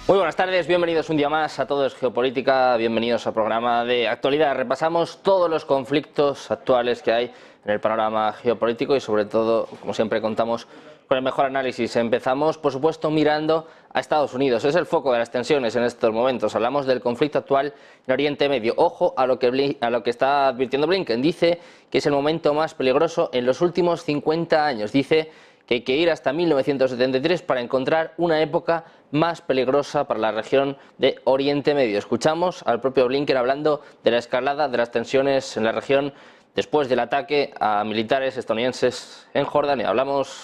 Muy buenas tardes, bienvenidos un día más a Todo es Geopolítica, bienvenidos al programa de actualidad. Repasamos todos los conflictos actuales que hay en el panorama geopolítico y sobre todo, como siempre, contamos con el mejor análisis. Empezamos, por supuesto, mirando a Estados Unidos. Es el foco de las tensiones en estos momentos. Hablamos del conflicto actual en Oriente Medio. Ojo a lo que está advirtiendo Blinken. Dice que es el momento más peligroso en los últimos 50 años. Dice que hay que ir hasta 1973 para encontrar una época más peligrosa para la región de Oriente Medio. Escuchamos al propio Blinken hablando de la escalada de las tensiones en la región después del ataque a militares estadounidenses en Jordania.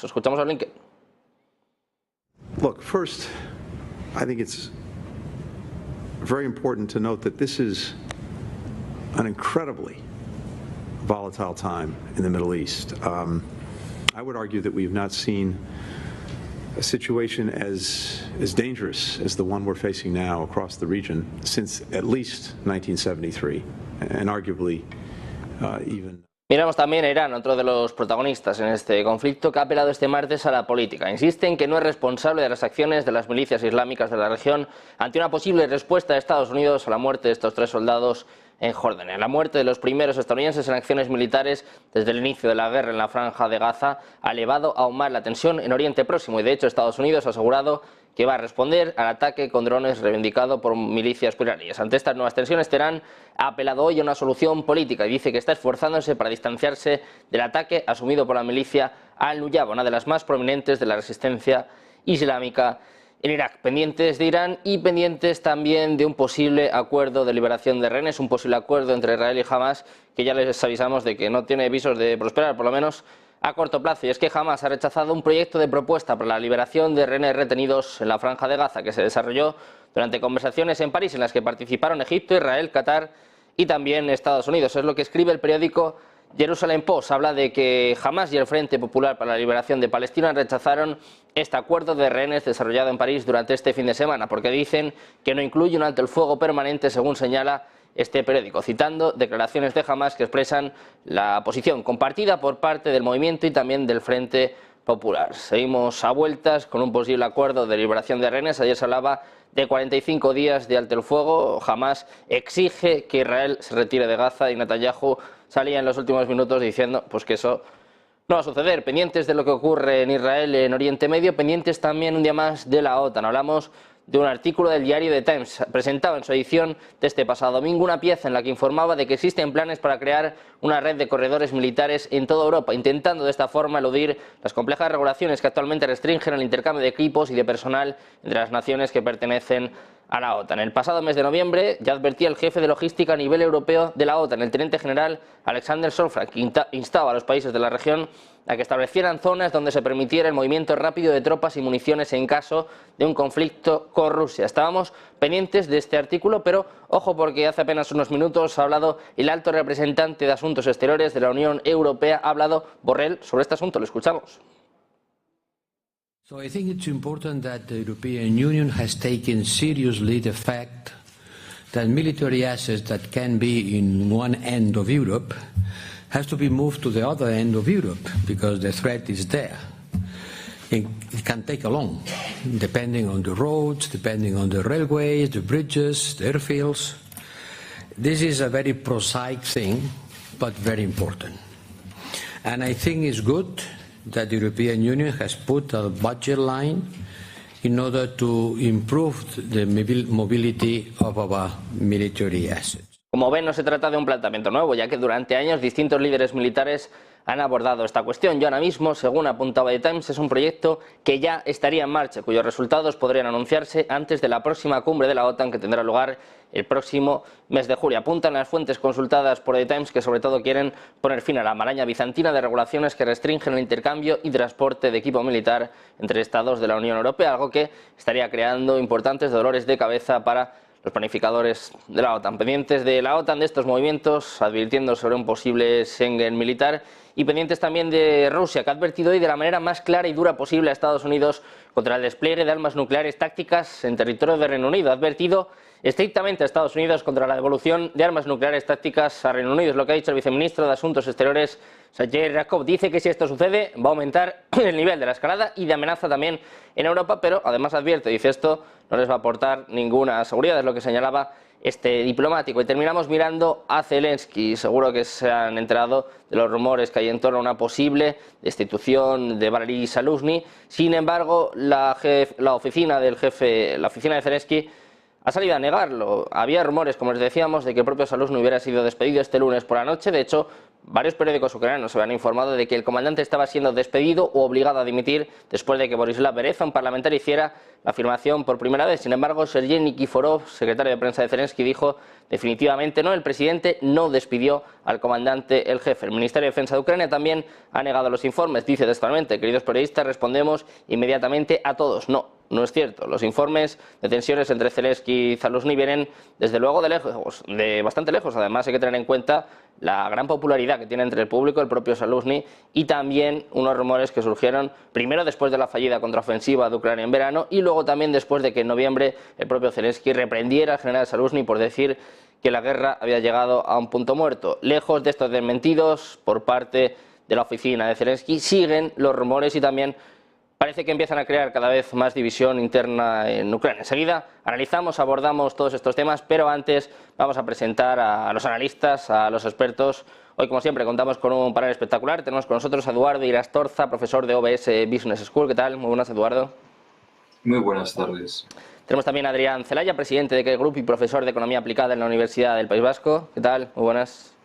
Escuchamos a Blinken. Look, first, I think it's very important to note that this is an incredibly volatile time in the Middle East. I would argue that we've not seen a situation as dangerous as the one we're facing now across the region since at least 1973, and arguably even. Miramos también a Irán, otro de los protagonistas en este conflicto, que ha apelado este martes a la política. Insiste en que no es responsable de las acciones de las milicias islámicas de la región ante una posible respuesta de Estados Unidos a la muerte de estos 3 soldados en Jordania. La muerte de los primeros estadounidenses en acciones militares desde el inicio de la guerra en la Franja de Gaza ha elevado aún más la tensión en Oriente Próximo y de hecho Estados Unidos ha asegurado que va a responder al ataque con drones reivindicado por milicias iraníes. Ante estas nuevas tensiones, Teherán ha apelado hoy a una solución política y dice que está esforzándose para distanciarse del ataque asumido por la milicia Al-Nuyaba, una de las más prominentes de la resistencia islámica en Irak. Pendientes de Irán y pendientes también de un posible acuerdo de liberación de rehenes, un posible acuerdo entre Israel y Hamas, que ya les avisamos de que no tiene visos de prosperar, por lo menos a corto plazo. Y es que Hamas ha rechazado un proyecto de propuesta para la liberación de rehenes retenidos en la Franja de Gaza, que se desarrolló durante conversaciones en París, en las que participaron Egipto, Israel, Qatar y también Estados Unidos. Es lo que escribe el periódico Jerusalem Post. Habla de que Hamas y el Frente Popular para la Liberación de Palestina rechazaron este acuerdo de rehenes desarrollado en París durante este fin de semana, porque dicen que no incluye un alto el fuego permanente, según señala este periódico, citando declaraciones de Hamas que expresan la posición compartida por parte del movimiento y también del Frente Popular. Seguimos a vueltas con un posible acuerdo de liberación de rehenes. Ayer se hablaba de 45 días de alto el fuego. Hamas exige que Israel se retire de Gaza y Netanyahu salía en los últimos minutos diciendo pues que eso no va a suceder. Pendientes de lo que ocurre en Israel, en Oriente Medio, pendientes también un día más de la OTAN. Hablamos de un artículo del diario The Times, presentado en su edición de este pasado domingo, una pieza en la que informaba de que existen planes para crear una red de corredores militares en toda Europa, intentando de esta forma eludir las complejas regulaciones que actualmente restringen el intercambio de equipos y de personal entre las naciones que pertenecen a la OTAN. El pasado mes de noviembre ya advertía el jefe de logística a nivel europeo de la OTAN, el teniente general Alexander Solfranc, que instaba a los países de la región a que establecieran zonas donde se permitiera el movimiento rápido de tropas y municiones en caso de un conflicto con Rusia. Estábamos pendientes de este artículo, pero ojo, porque hace apenas unos minutos ha hablado el alto representante de Asuntos Exteriores de la Unión Europea, ha hablado Borrell sobre este asunto. Lo escuchamos. So I think it's important that the European Union has taken seriously the fact that military assets that can be in one end of Europe has to be moved to the other end of Europe because the threat is there. It can take a long, depending on the roads, depending on the railways, the bridges, the airfields. This is a very prosaic thing, but very important. And I think it's good that the European Union has put a budget line in order to improve the mobility of our military assets. Como ven, no se trata de un planteamiento nuevo, ya que durante años distintos líderes militares han abordado esta cuestión. Y ahora mismo, según apuntaba The Times, es un proyecto que ya estaría en marcha, cuyos resultados podrían anunciarse antes de la próxima cumbre de la OTAN que tendrá lugar el próximo mes de julio. Apuntan las fuentes consultadas por The Times que sobre todo quieren poner fin a la maraña bizantina de regulaciones que restringen el intercambio y transporte de equipo militar entre estados de la Unión Europea, algo que estaría creando importantes dolores de cabeza para los planificadores de la OTAN. Pendientes de la OTAN de estos movimientos, advirtiendo sobre un posible Schengen militar y pendientes también de Rusia, que ha advertido hoy de la manera más clara y dura posible a Estados Unidos contra el despliegue de armas nucleares tácticas en territorio de Reino Unido. Ha advertido estrictamente a Estados Unidos contra la devolución de armas nucleares tácticas a Reino Unido. Es lo que ha dicho el viceministro de Asuntos Exteriores, Sergei Ryabkov. Dice que si esto sucede va a aumentar el nivel de la escalada y de amenaza también en Europa, pero además advierte, dice, esto no les va a aportar ninguna seguridad, es lo que señalaba este diplomático. Y terminamos mirando a Zelensky. Seguro que se han enterado de los rumores que hay en torno a una posible destitución de Valery Zaluzhny. Sin embargo, la oficina de Zelensky ha salido a negarlo. Había rumores, como les decíamos, de que el propio Zaluzhny hubiera sido despedido este lunes por la noche. De hecho, varios periódicos ucranianos se habían informado de que el comandante estaba siendo despedido o obligado a dimitir después de que Borislav Bereza, un parlamentario, hiciera la afirmación por primera vez. Sin embargo, Sergei Nikiforov, secretario de prensa de Zelensky, dijo definitivamente no, el presidente no despidió al comandante, el jefe. El Ministerio de Defensa de Ucrania también ha negado los informes. Dice textualmente: queridos periodistas, respondemos inmediatamente a todos. No es cierto. Los informes de tensiones entre Zelensky y Zaluzhny vienen desde luego de lejos, de bastante lejos. Además, hay que tener en cuenta la gran popularidad que tiene entre el público el propio Zaluzhny, y también unos rumores que surgieron primero después de la fallida contraofensiva de Ucrania en verano y luego también después de que en noviembre el propio Zelensky reprendiera al general Zaluzhny por decir que la guerra había llegado a un punto muerto. Lejos de estos desmentidos por parte de la oficina de Zelensky, siguen los rumores y también parece que empiezan a crear cada vez más división interna en Ucrania. Enseguida abordamos todos estos temas, pero antes vamos a presentar a los analistas, a los expertos. Hoy, como siempre, contamos con un panel espectacular. Tenemos con nosotros a Eduardo Irastorza, profesor de OBS Business School. ¿Qué tal? Muy buenas, Eduardo. Muy buenas tardes. Tenemos también a Adrián Celaya, presidente de Key Group y profesor de Economía Aplicada en la Universidad del País Vasco. ¿Qué tal? Muy buenas.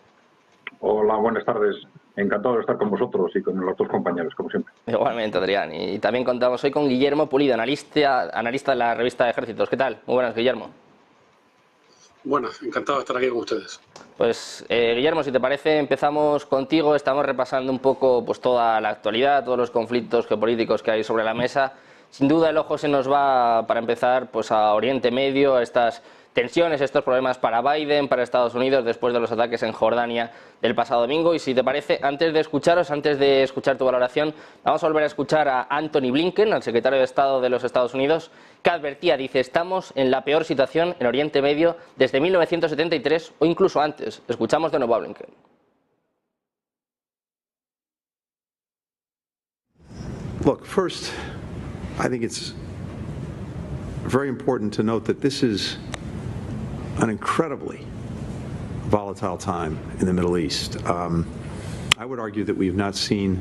Hola, buenas tardes. Encantado de estar con vosotros y con los otros compañeros, como siempre. Igualmente, Adrián. Y también contamos hoy con Guillermo Pulido, analista de la revista de Ejércitos. ¿Qué tal? Muy buenas, Guillermo. Buenas, encantado de estar aquí con ustedes. Pues, Guillermo, si te parece, empezamos contigo. Estamos repasando un poco pues toda la actualidad, todos los conflictos geopolíticos que hay sobre la mesa. Sin duda el ojo se nos va, para empezar, pues a Oriente Medio, a estas tensiones, estos problemas para Biden, para Estados Unidos, después de los ataques en Jordania del pasado domingo. Y si te parece, antes de escuchar tu valoración, vamos a volver a escuchar a Antony Blinken, al secretario de Estado de los Estados Unidos, que advertía, dice, estamos en la peor situación en Oriente Medio desde 1973 o incluso antes. Escuchamos de nuevo a Blinken. Look, first, I think it's very important to note that this is an incredibly volatile time in the Middle East. I would argue that we've not seen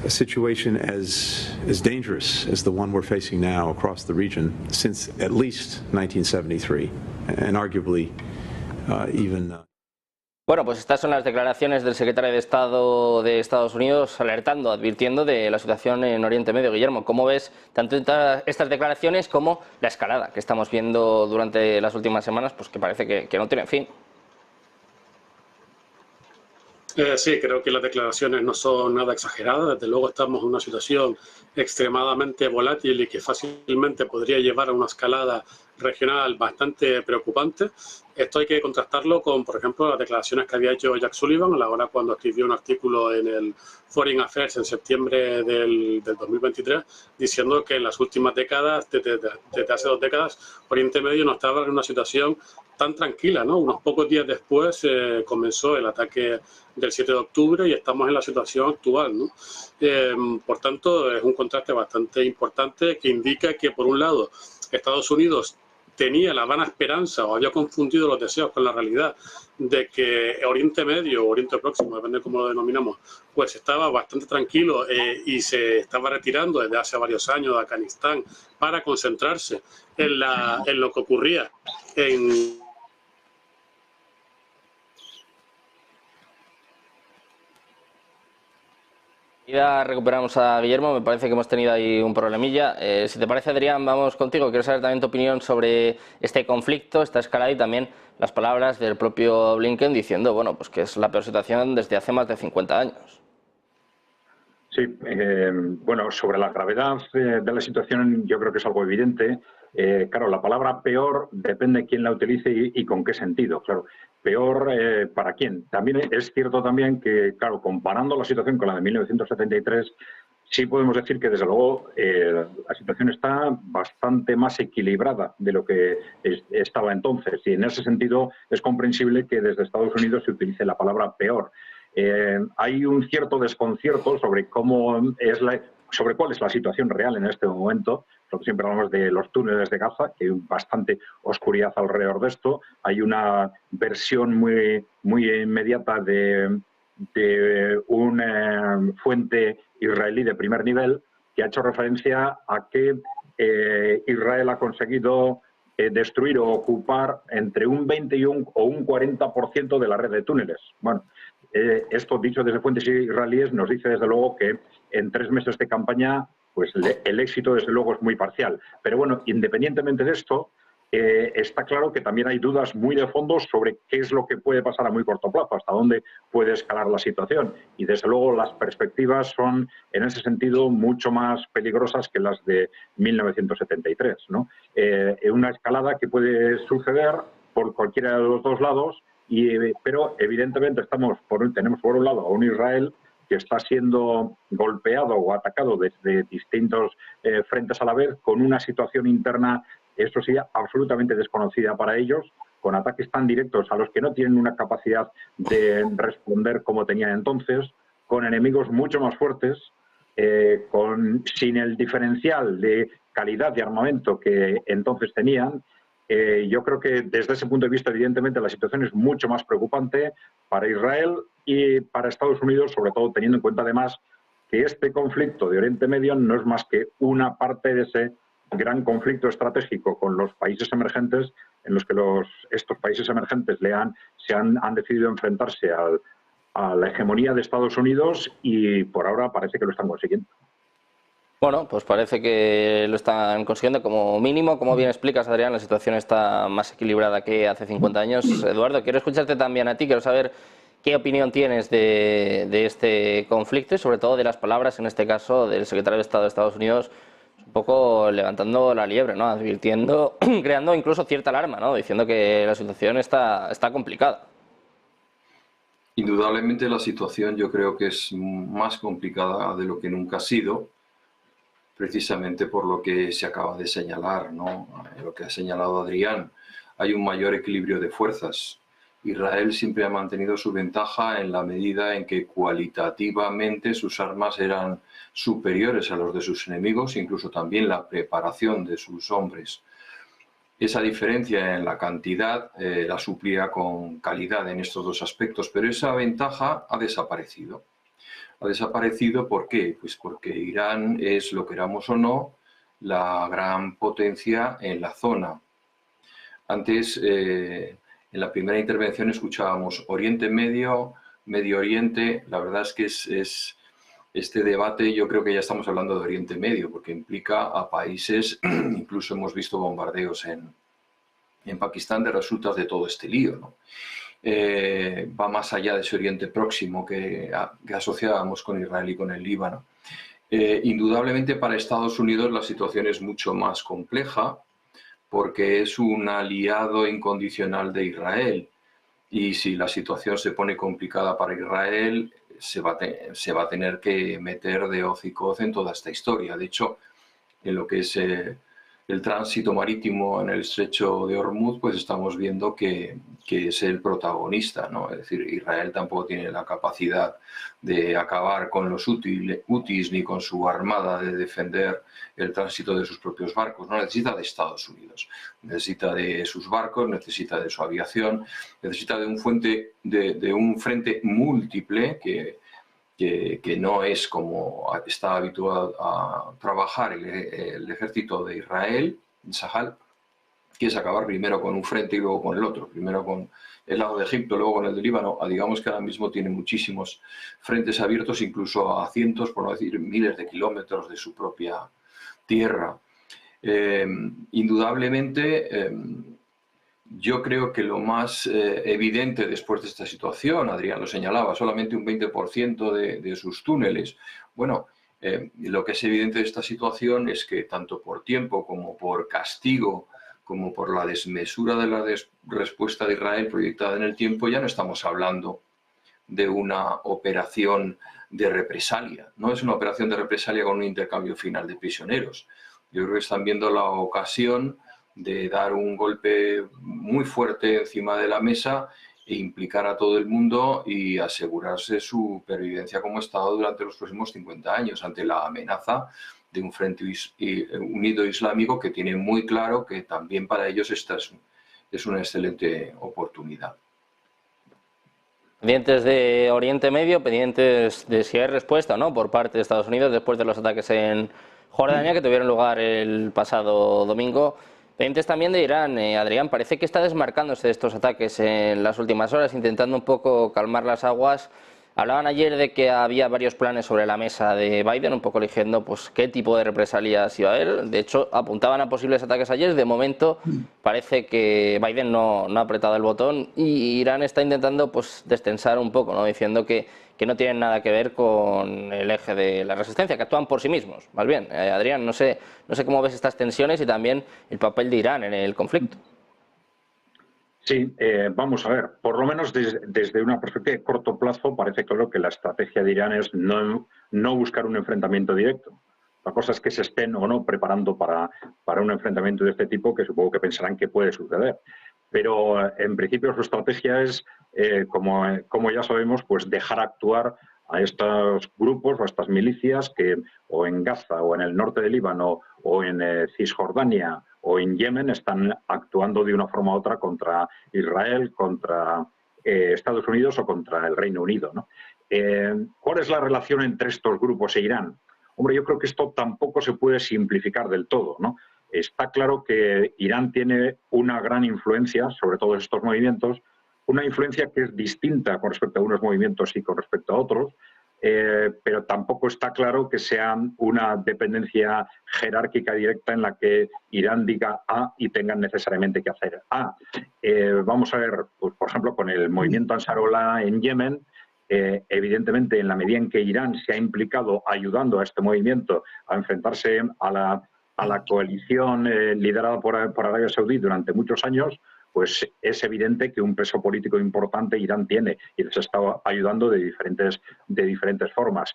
a situation as dangerous as the one we're facing now across the region since at least 1973, and arguably even... Bueno, pues estas son las declaraciones del secretario de Estado de Estados Unidos alertando, advirtiendo de la situación en Oriente Medio. Guillermo, ¿cómo ves tanto estas declaraciones como la escalada que estamos viendo durante las últimas semanas, pues que parece que no tiene fin? Sí, creo que las declaraciones no son nada exageradas. Desde luego estamos en una situación extremadamente volátil y que fácilmente podría llevar a una escalada regional bastante preocupante. Esto hay que contrastarlo con, por ejemplo, las declaraciones que había hecho Jack Sullivan a la hora cuando escribió un artículo en el Foreign Affairs en septiembre del 2023, diciendo que en las últimas décadas, desde hace 2 décadas, Oriente Medio no estaba en una situación tan tranquila, ¿no? Unos pocos días después comenzó el ataque del 7 de octubre y estamos en la situación actual, ¿no? Por tanto, es un contraste bastante importante que indica que, por un lado, Estados Unidos tenía la vana esperanza o había confundido los deseos con la realidad de que Oriente Medio o Oriente Próximo, depende de cómo lo denominamos, pues estaba bastante tranquilo y se estaba retirando desde hace varios años de Afganistán para concentrarse en lo que ocurría en... Ya recuperamos a Guillermo, me parece que hemos tenido ahí un problemilla. Si te parece, Adrián, vamos contigo. Quiero saber también tu opinión sobre este conflicto, esta escalada y también las palabras del propio Blinken diciendo, bueno, pues que es la peor situación desde hace más de 50 años. Sí, bueno, sobre la gravedad de la situación yo creo que es algo evidente. Claro, la palabra peor depende de quién la utilice y con qué sentido. Claro, peor para quién. También es cierto también que, claro, comparando la situación con la de 1973, sí podemos decir que, desde luego, la situación está bastante más equilibrada de lo que estaba entonces. Y en ese sentido es comprensible que desde Estados Unidos se utilice la palabra peor. Hay un cierto desconcierto sobre sobre cuál es la situación real en este momento. Nosotros siempre hablamos de los túneles de Gaza, que hay bastante oscuridad alrededor de esto. Hay una versión muy inmediata de una fuente israelí de primer nivel que ha hecho referencia a que Israel ha conseguido destruir o ocupar entre un 20 o un 40% de la red de túneles. Bueno, esto, dicho desde fuentes israelíes, nos dice desde luego que en 3 meses de campaña pues el éxito desde luego es muy parcial. Pero bueno, independientemente de esto, está claro que también hay dudas muy de fondo sobre qué es lo que puede pasar a muy corto plazo, hasta dónde puede escalar la situación. Y desde luego las perspectivas son, en ese sentido, mucho más peligrosas que las de 1973, ¿no? Una escalada que puede suceder por cualquiera de los dos lados, pero evidentemente tenemos por un lado a un Israel que está siendo golpeado o atacado desde distintos frentes a la vez, con una situación interna, eso sí, absolutamente desconocida para ellos, con ataques tan directos a los que no tienen una capacidad de responder como tenían entonces, con enemigos mucho más fuertes, sin el diferencial de calidad de armamento que entonces tenían. Yo creo que desde ese punto de vista, evidentemente, la situación es mucho más preocupante para Israel y para Estados Unidos, sobre todo teniendo en cuenta además que este conflicto de Oriente Medio no es más que una parte de ese gran conflicto estratégico con los países emergentes, en los que estos países emergentes han decidido enfrentarse a la hegemonía de Estados Unidos, y por ahora parece que lo están consiguiendo. Bueno, pues parece que lo están consiguiendo como mínimo. Como bien explicas, Adrián, la situación está más equilibrada que hace 50 años. Eduardo, quiero escucharte también a ti, quiero saber qué opinión tienes de este conflicto y sobre todo de las palabras, en este caso, del secretario de Estado de Estados Unidos, un poco levantando la liebre, ¿no? Advirtiendo, creando incluso cierta alarma, ¿no? Diciendo que la situación está complicada. Indudablemente la situación yo creo que es más complicada de lo que nunca ha sido, precisamente por lo que se acaba de señalar, ¿no? Lo que ha señalado Adrián. Hay un mayor equilibrio de fuerzas. Israel siempre ha mantenido su ventaja en la medida en que cualitativamente sus armas eran superiores a los de sus enemigos, incluso también la preparación de sus hombres. Esa diferencia en la cantidad la suplía con calidad en estos dos aspectos, pero esa ventaja ha desaparecido. Ha desaparecido, ¿por qué? Pues porque Irán es, lo queramos o no, la gran potencia en la zona. Antes, en la primera intervención escuchábamos Oriente Medio, Medio Oriente. La verdad es que este debate, yo creo que ya estamos hablando de Oriente Medio, porque implica a países, incluso hemos visto bombardeos en Pakistán de resultas de todo este lío, ¿no? Va más allá de ese Oriente Próximo que asociábamos con Israel y con el Líbano. Indudablemente para Estados Unidos la situación es mucho más compleja porque es un aliado incondicional de Israel, y si la situación se pone complicada para Israel se va a tener que meter de hoz y coz en toda esta historia. De hecho, en lo que es el tránsito marítimo en el estrecho de Hormuz, pues estamos viendo que es el protagonista, ¿no? Es decir, Israel tampoco tiene la capacidad de acabar con los hutis ni con su armada de defender el tránsito de sus propios barcos. No necesita de Estados Unidos, necesita de sus barcos, necesita de su aviación, necesita de un frente múltiple que no es como está habituado a trabajar el ejército de Israel, Sahal, que es acabar primero con un frente y luego con el otro, primero con el lado de Egipto, luego con el de Líbano. Digamos que ahora mismo tiene muchísimos frentes abiertos, incluso a cientos, por no decir miles de kilómetros de su propia tierra. Indudablemente, yo creo que lo más evidente después de esta situación, Adrián lo señalaba, solamente un 20% de sus túneles. Bueno, Lo que es evidente de esta situación es que tanto por tiempo como por castigo, como por la desmesura de la respuesta de Israel proyectada en el tiempo, ya no estamos hablando de una operación de represalia. No es una operación de represalia con un intercambio final de prisioneros. Yo creo que están viendo la ocasión de dar un golpe muy fuerte encima de la mesa e implicar a todo el mundo y asegurarse su pervivencia como Estado durante los próximos 50 años ante la amenaza de un Frente Unido Islámico que tiene muy claro que también para ellos esta es una excelente oportunidad. Pendientes de Oriente Medio, pendientes de si hay respuesta o no por parte de Estados Unidos después de los ataques en Jordania que tuvieron lugar el pasado domingo. Pendientes también de Irán. Adrián, parece que está desmarcándose de estos ataques en las últimas horas, intentando un poco calmar las aguas. Hablaban ayer de que había varios planes sobre la mesa de Biden, un poco eligiendo pues, qué tipo de represalias iba a haber. De hecho, apuntaban a posibles ataques ayer. De momento, parece que Biden no ha apretado el botón y Irán está intentando pues, destensar un poco, ¿no? Diciendo que no tienen nada que ver con el eje de la resistencia, que actúan por sí mismos. Más bien, Adrián, no sé cómo ves estas tensiones y también el papel de Irán en el conflicto. Sí, vamos a ver, por lo menos desde una perspectiva de corto plazo parece claro que la estrategia de Irán es no buscar un enfrentamiento directo. La cosa es que se estén o no preparando para un enfrentamiento de este tipo, que supongo que pensarán que puede suceder. Pero en principio su estrategia es, como ya sabemos, pues dejar actuar a estos grupos o a estas milicias que o en Gaza o en el norte del Líbano o en Cisjordania o en Yemen están actuando de una forma u otra contra Israel, contra Estados Unidos o contra el Reino Unido, ¿no? ¿Cuál es la relación entre estos grupos e Irán? Hombre, yo creo que esto tampoco se puede simplificar del todo, ¿no? Está claro que Irán tiene una gran influencia sobre todos estos movimientos, una influencia que es distinta con respecto a unos movimientos y con respecto a otros, pero tampoco está claro que sea una dependencia jerárquica directa en la que Irán diga A y tengan necesariamente que hacer A. Vamos a ver, pues, por ejemplo, con el movimiento Ansarullah en Yemen, evidentemente en la medida en que Irán se ha implicado ayudando a este movimiento a enfrentarse a la coalición liderada por Arabia Saudí durante muchos años, pues es evidente que un peso político importante Irán tiene y les está ayudando de diferentes formas.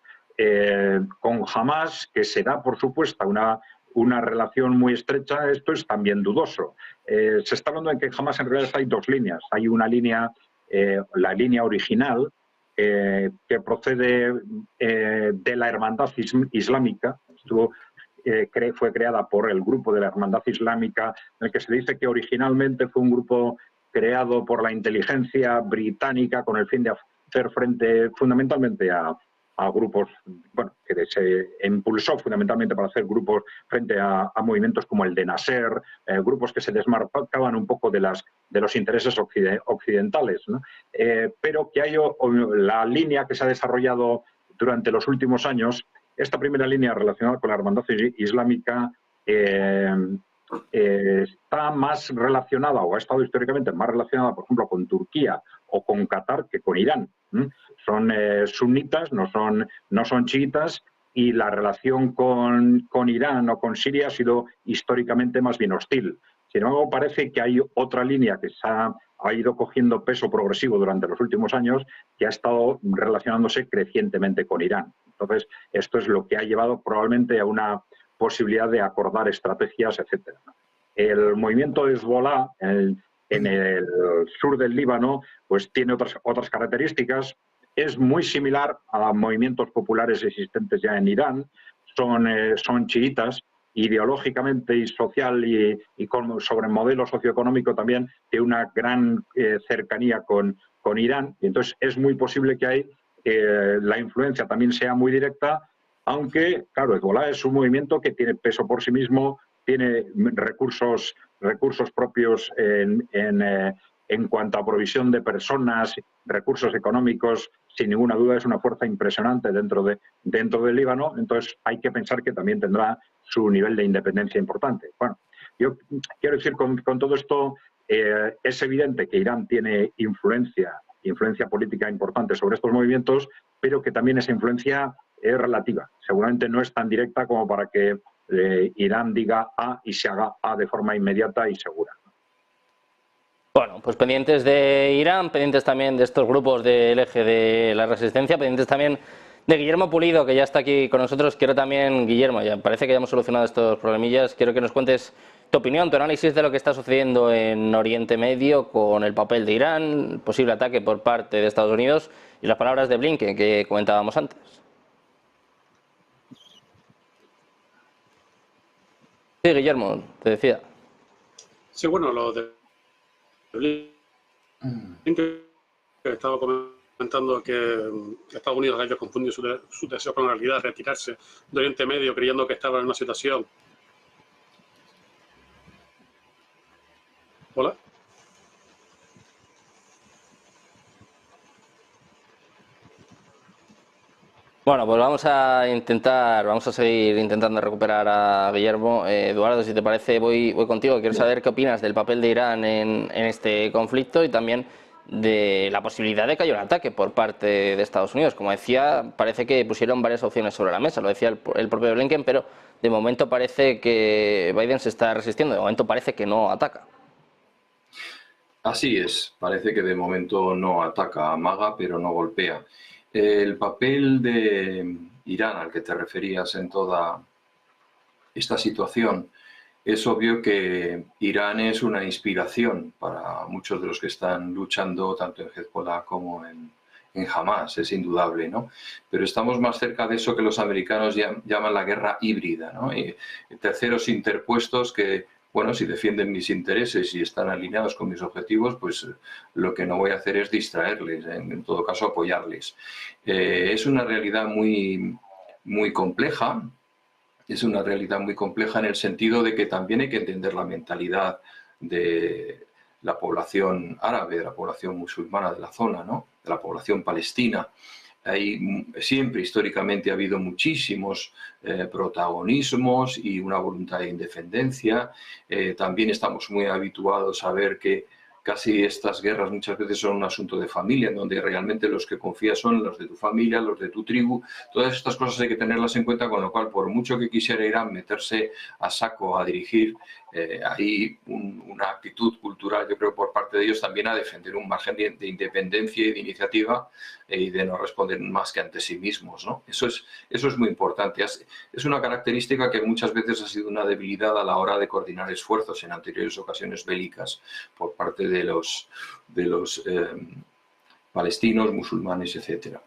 Con Hamas, que se da por supuesta una relación muy estrecha, esto es también dudoso. Se está hablando de que en Hamas en realidad hay dos líneas. Hay una línea, la línea original, que procede de la Hermandad Islámica. Fue creada por el grupo de la Hermandad Islámica, en el que se dice que originalmente fue un grupo creado por la inteligencia británica con el fin de hacer frente fundamentalmente a grupos, bueno, que se impulsó fundamentalmente para hacer grupos frente a movimientos como el de Nasser, grupos que se desmarcaban un poco de los intereses occidentales, ¿no? Pero que hay la línea que se ha desarrollado durante los últimos años. Esta primera línea relacionada con la Hermandad Islámica está más relacionada, o ha estado históricamente más relacionada, por ejemplo, con Turquía o con Qatar que con Irán. Son sunitas, no son chiitas, y la relación con Irán o con Siria ha sido históricamente más bien hostil. Sin embargo, parece que hay otra línea que ha ido cogiendo peso progresivo durante los últimos años, que ha estado relacionándose crecientemente con Irán. Entonces, esto es lo que ha llevado probablemente a una posibilidad de acordar estrategias, etc. El movimiento Hezbollah en el sur del Líbano pues tiene otras características. Es muy similar a movimientos populares existentes ya en Irán. Son chiitas. Ideológicamente y social y sobre modelo socioeconómico también tiene una gran cercanía con Irán. Y entonces es muy posible que la influencia también sea muy directa, aunque, claro, Hezbollah es un movimiento que tiene peso por sí mismo, tiene recursos propios en cuanto a provisión de personas, recursos económicos. Sin ninguna duda es una fuerza impresionante dentro del Líbano, entonces hay que pensar que también tendrá su nivel de independencia importante. Bueno, yo quiero decir con todo esto, es evidente que Irán tiene influencia política importante sobre estos movimientos, pero que también esa influencia es relativa. Seguramente no es tan directa como para que Irán diga A y se haga A de forma inmediata y segura. Bueno, pues pendientes de Irán, pendientes también de estos grupos del eje de la resistencia, pendientes también de Guillermo Pulido, que ya está aquí con nosotros. Quiero también, Guillermo, ya parece que ya hemos solucionado estos problemillas, quiero que nos cuentes tu opinión, tu análisis de lo que está sucediendo en Oriente Medio con el papel de Irán, posible ataque por parte de Estados Unidos y las palabras de Blinken que comentábamos antes. Sí, Guillermo, te decía. Sí, bueno, lo de Blinken, que estaba comentando que Estados Unidos haya confundido su deseo con la realidad de retirarse de Oriente Medio creyendo que estaba en una situación. Hola. Bueno, pues vamos a seguir intentando recuperar a Guillermo. Eduardo, si te parece, voy contigo. Quiero saber qué opinas del papel de Irán en este conflicto y también de la posibilidad de que haya un ataque por parte de Estados Unidos. Como decía, parece que pusieron varias opciones sobre la mesa, lo decía el propio Blinken, pero de momento parece que Biden se está resistiendo, de momento parece que no ataca. Así es, parece que de momento no ataca, amaga, pero no golpea. El papel de Irán al que te referías en toda esta situación, es obvio que Irán es una inspiración para muchos de los que están luchando tanto en Hezbollah como en Hamás, es indudable, ¿no? Pero estamos más cerca de eso que los americanos llaman la guerra híbrida, ¿no? Y terceros interpuestos que, bueno, si defienden mis intereses y están alineados con mis objetivos, pues lo que no voy a hacer es distraerles, en todo caso apoyarles. Es una realidad muy compleja. Es una realidad muy compleja en el sentido de que también hay que entender la mentalidad de la población árabe, de la población musulmana de la zona, ¿no? De la población palestina. Siempre históricamente ha habido muchísimos protagonismos y una voluntad de independencia. También estamos muy habituados a ver que casi estas guerras muchas veces son un asunto de familia, en donde realmente los que confías son los de tu familia, los de tu tribu. Todas estas cosas hay que tenerlas en cuenta, con lo cual, por mucho que quisiera Irán meterse a saco a dirigir, hay una actitud cultural, yo creo, por parte de ellos también a defender un margen de independencia y de iniciativa y de no responder más que ante sí mismos, ¿no? Eso es muy importante. Es una característica que muchas veces ha sido una debilidad a la hora de coordinar esfuerzos en anteriores ocasiones bélicas por parte de los palestinos, musulmanes, etcétera.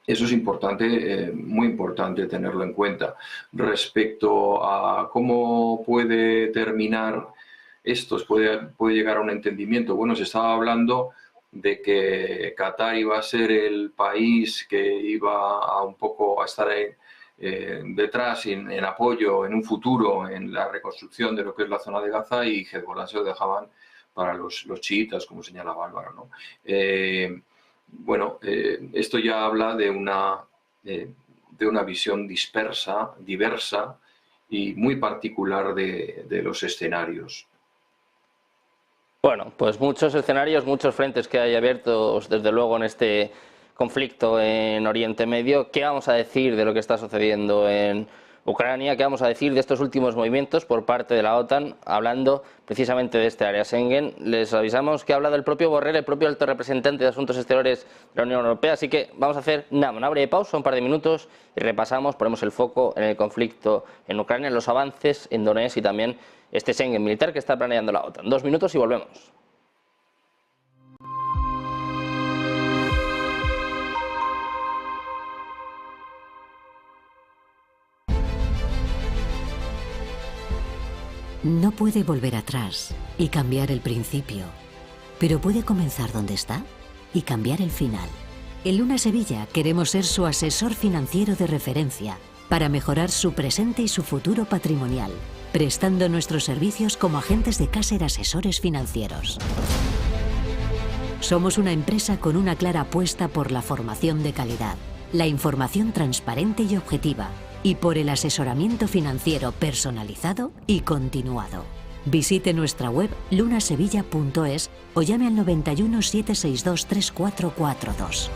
Eso es importante, muy importante tenerlo en cuenta. Respecto a cómo puede terminar esto, puede llegar a un entendimiento. Bueno, se estaba hablando de que Qatar iba a ser el país que iba a un poco a estar detrás en apoyo en un futuro en la reconstrucción de lo que es la zona de Gaza, y Hezbollah se lo dejaban para los chiitas, como señalaba Álvaro, ¿no? Bueno, esto ya habla de una visión dispersa, diversa y muy particular de los escenarios. Bueno, pues muchos escenarios, muchos frentes que hay abiertos desde luego en este conflicto en Oriente Medio. ¿Qué vamos a decir de lo que está sucediendo en Ucrania? ¿Qué vamos a decir de estos últimos movimientos por parte de la OTAN, hablando precisamente de este área Schengen? Les avisamos que ha hablado el propio Borrell, el propio alto representante de Asuntos Exteriores de la Unión Europea, así que vamos a hacer una breve pausa, un par de minutos, y repasamos, ponemos el foco en el conflicto en Ucrania, en los avances en Donetsk y también este Schengen militar que está planeando la OTAN. 2 minutos y volvemos. No puede volver atrás y cambiar el principio, pero puede comenzar donde está y cambiar el final. En Luna Sevilla queremos ser su asesor financiero de referencia para mejorar su presente y su futuro patrimonial, prestando nuestros servicios como agentes de Caser Asesores Financieros. Somos una empresa con una clara apuesta por la formación de calidad, la información transparente y objetiva, y por el asesoramiento financiero personalizado y continuado. Visite nuestra web lunasevilla.es o llame al 91 762 3442.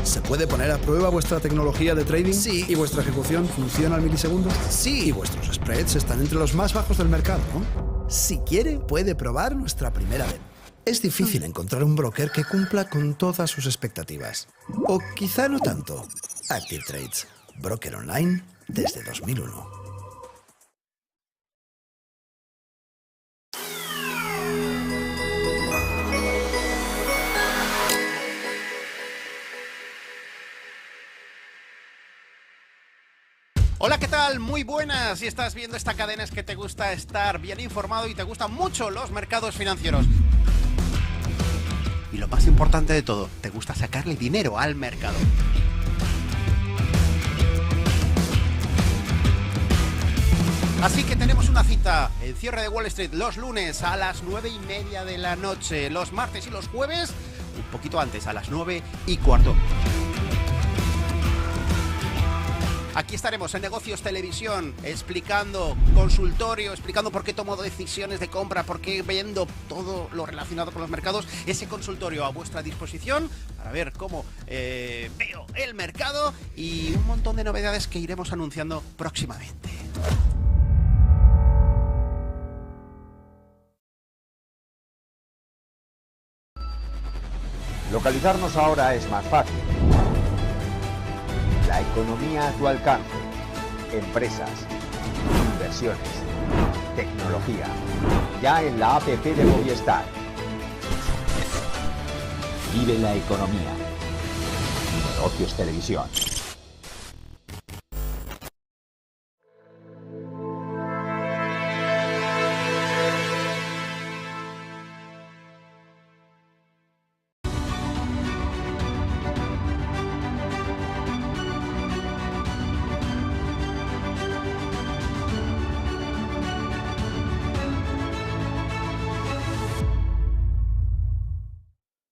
¿Se puede poner a prueba vuestra tecnología de trading? Sí. ¿Y vuestra ejecución funciona al milisegundo? Sí. ¿Y vuestros spreads están entre los más bajos del mercado, no? Si quiere, puede probar nuestra primera vez. Es difícil encontrar un broker que cumpla con todas sus expectativas. O quizá no tanto. Active Trades, broker online desde 2001. Hola, ¿qué tal? Muy buenas. Si estás viendo esta cadena es que te gusta estar bien informado y te gustan mucho los mercados financieros. Y lo más importante de todo, te gusta sacarle dinero al mercado. Así que tenemos una cita, el cierre de Wall Street los lunes a las 9:30 de la noche, los martes y los jueves un poquito antes, a las 9:15. Aquí estaremos en Negocios Televisión explicando, consultorio, explicando por qué tomo decisiones de compra, por qué vendo, todo lo relacionado con los mercados. Ese consultorio a vuestra disposición para ver cómo veo el mercado y un montón de novedades que iremos anunciando próximamente. Localizarnos ahora es más fácil. La economía a tu alcance, empresas, inversiones, tecnología, ya en la APP de Movistar. Vive la economía. Negocios Televisión.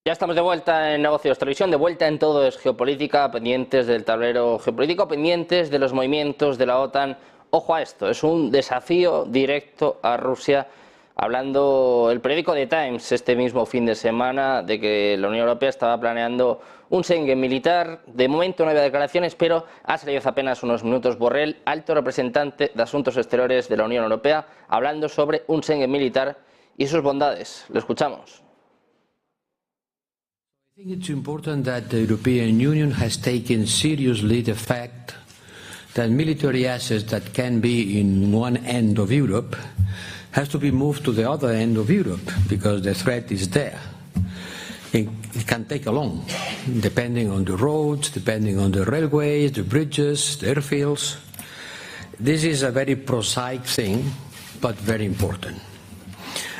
Ya estamos de vuelta en Negocios Televisión, de vuelta en Todo es Geopolítica, pendientes del tablero geopolítico, pendientes de los movimientos de la OTAN. Ojo a esto, es un desafío directo a Rusia, hablando el periódico The Times este mismo fin de semana de que la Unión Europea estaba planeando un Schengen militar. De momento no había declaraciones, pero ha salido hace apenas unos minutos Borrell, alto representante de Asuntos Exteriores de la Unión Europea, hablando sobre un Schengen militar y sus bondades. Lo escuchamos. I think it's important that the European Union has taken seriously the fact that military assets that can be in one end of Europe has to be moved to the other end of Europe because the threat is there. It can take a long, depending on the roads, depending on the railways, the bridges, the airfields. This is a very prosaic thing, but very important.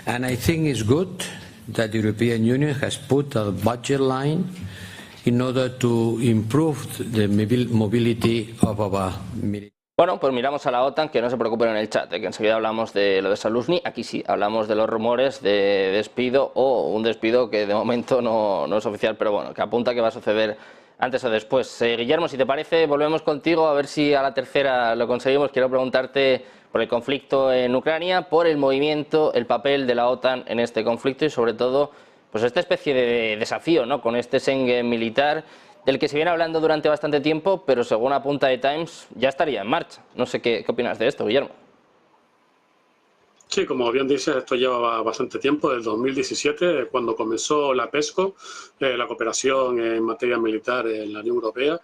And I think it's good that the European Union has put a budget line in order to improve the mobility of our military. Bueno, pues miramos a la OTAN, que no se preocupen en el chat, que enseguida hablamos de lo de Saluzny. Aquí sí, hablamos de los rumores de despido o un despido que de momento no es oficial, pero bueno, que apunta que va a suceder antes o después. Guillermo, si te parece, volvemos contigo a ver si a la tercera lo conseguimos. Quiero preguntarte por el conflicto en Ucrania, por el movimiento, el papel de la OTAN en este conflicto y sobre todo pues esta especie de desafío, ¿no?, con este Schengen militar del que se viene hablando durante bastante tiempo, pero según apunta The Times ya estaría en marcha. No sé qué opinas de esto, Guillermo. Sí, como bien dices, esto lleva bastante tiempo, del 2017, cuando comenzó la PESCO, la cooperación en materia militar en la Unión Europea.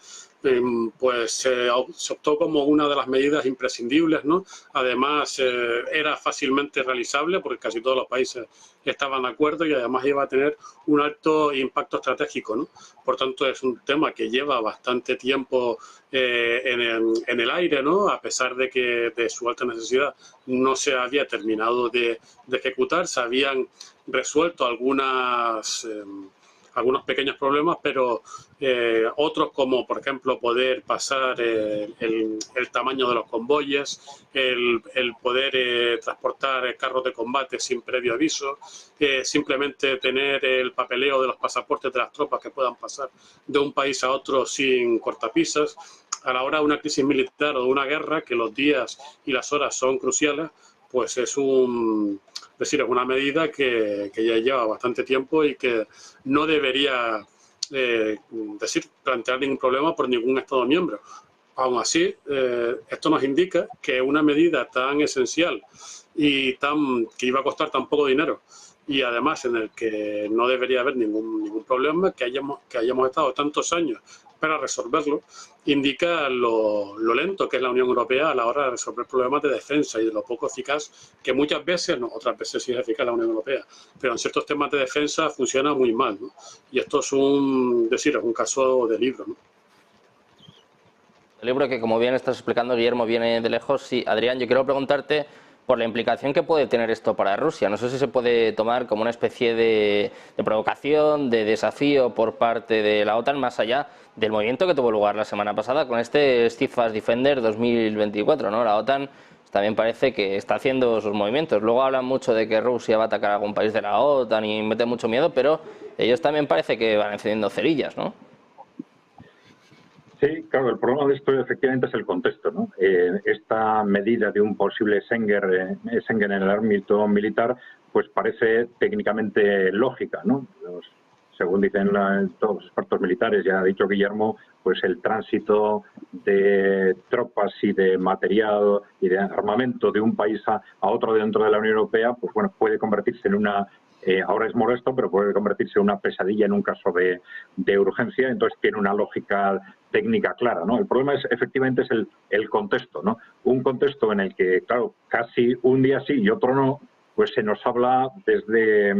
Pues se optó como una de las medidas imprescindibles, ¿no? Además, era fácilmente realizable porque casi todos los países estaban de acuerdo y además iba a tener un alto impacto estratégico, ¿no? Por tanto, es un tema que lleva bastante tiempo en el aire, ¿no? A pesar de que de su alta necesidad no se había terminado de ejecutar, se habían resuelto algunos pequeños problemas, pero otros como por ejemplo poder pasar el tamaño de los convoyes, el poder transportar carros de combate sin previo aviso, simplemente tener el papeleo de los pasaportes de las tropas que puedan pasar de un país a otro sin cortapisas. A la hora de una crisis militar o de una guerra, que los días y las horas son cruciales, pues es una medida que ya lleva bastante tiempo y que no debería plantear ningún problema por ningún Estado miembro. Aún así, esto nos indica que una medida tan esencial y que iba a costar tan poco dinero, y además en el que no debería haber ningún problema, que hayamos estado tantos años para resolverlo, indica lo lento que es la Unión Europea a la hora de resolver problemas de defensa y de lo poco eficaz que muchas veces, no, otras veces sí es eficaz la Unión Europea, pero en ciertos temas de defensa funciona muy mal, ¿no? Y esto es un caso de libro, ¿no? El libro que, como bien estás explicando, Guillermo, viene de lejos. Sí, Adrián, yo quiero preguntarte por la implicación que puede tener esto para Rusia. No sé si se puede tomar como una especie de provocación, de desafío por parte de la OTAN, más allá del movimiento que tuvo lugar la semana pasada con este Steadfast Defender 2024, ¿no? La OTAN también parece que está haciendo sus movimientos. Luego hablan mucho de que Rusia va a atacar a algún país de la OTAN y mete mucho miedo, pero ellos también parece que van encendiendo cerillas, ¿no? Sí, claro, el problema de esto efectivamente es el contexto, ¿no? Esta medida de un posible Schengen en el ámbito militar, pues parece técnicamente lógica, ¿no? Según dicen todos los expertos militares, ya ha dicho Guillermo, pues el tránsito de tropas y de material y de armamento de un país a otro dentro de la Unión Europea, pues bueno, puede convertirse en una... ahora es molesto, pero puede convertirse en una pesadilla en un caso de urgencia, entonces tiene una lógica técnica clara, ¿no? El problema efectivamente es el contexto, ¿no? Un contexto en el que, claro, casi un día sí y otro no, pues se nos habla desde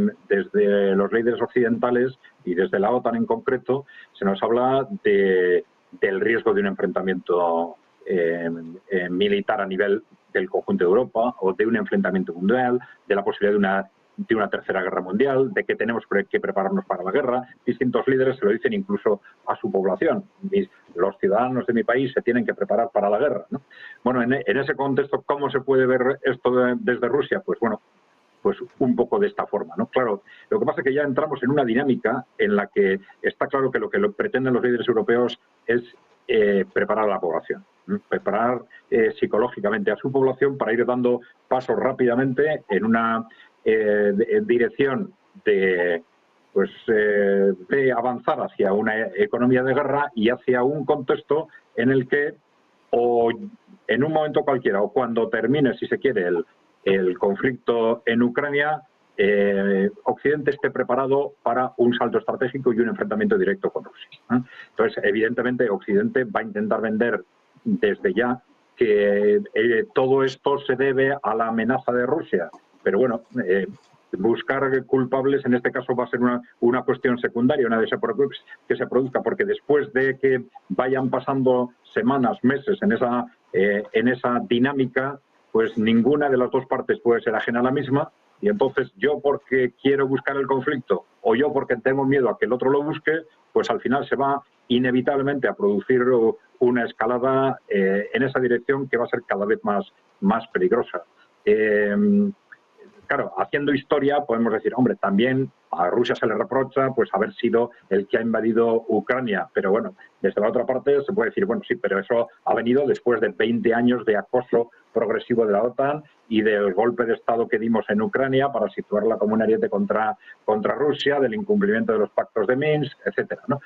los líderes occidentales y desde la OTAN en concreto, se nos habla del riesgo de un enfrentamiento militar a nivel del conjunto de Europa o de un enfrentamiento mundial, de la posibilidad de una tercera guerra mundial, de que tenemos que prepararnos para la guerra. Distintos líderes se lo dicen incluso a su población. Los ciudadanos de mi país se tienen que preparar para la guerra, ¿no? Bueno, en ese contexto, ¿cómo se puede ver esto desde Rusia? Pues bueno, pues un poco de esta forma, ¿no? Claro, lo que pasa es que ya entramos en una dinámica en la que está claro que lo que pretenden los líderes europeos es preparar a la población, ¿no? Preparar psicológicamente a su población para ir dando pasos rápidamente en una dirección de avanzar hacia una economía de guerra y hacia un contexto en el que, o en un momento cualquiera, o cuando termine, si se quiere, el conflicto en Ucrania, Occidente esté preparado para un salto estratégico y un enfrentamiento directo con Rusia, ¿no? Entonces, evidentemente, Occidente va a intentar vender desde ya que todo esto se debe a la amenaza de Rusia. Pero bueno, buscar culpables en este caso va a ser una cuestión secundaria, una vez que se produzca, porque después de que vayan pasando semanas, meses en esa dinámica, pues ninguna de las dos partes puede ser ajena a la misma, y entonces yo porque quiero buscar el conflicto o yo porque tengo miedo a que el otro lo busque, pues al final se va inevitablemente a producir una escalada en esa dirección que va a ser cada vez más peligrosa. Claro, haciendo historia podemos decir, hombre, también a Rusia se le reprocha pues haber sido el que ha invadido Ucrania, pero bueno, desde la otra parte se puede decir, bueno, sí, pero eso ha venido después de 20 años de acoso progresivo de la OTAN y del golpe de Estado que dimos en Ucrania para situarla como un ariete contra Rusia, del incumplimiento de los pactos de Minsk, etcétera, ¿no?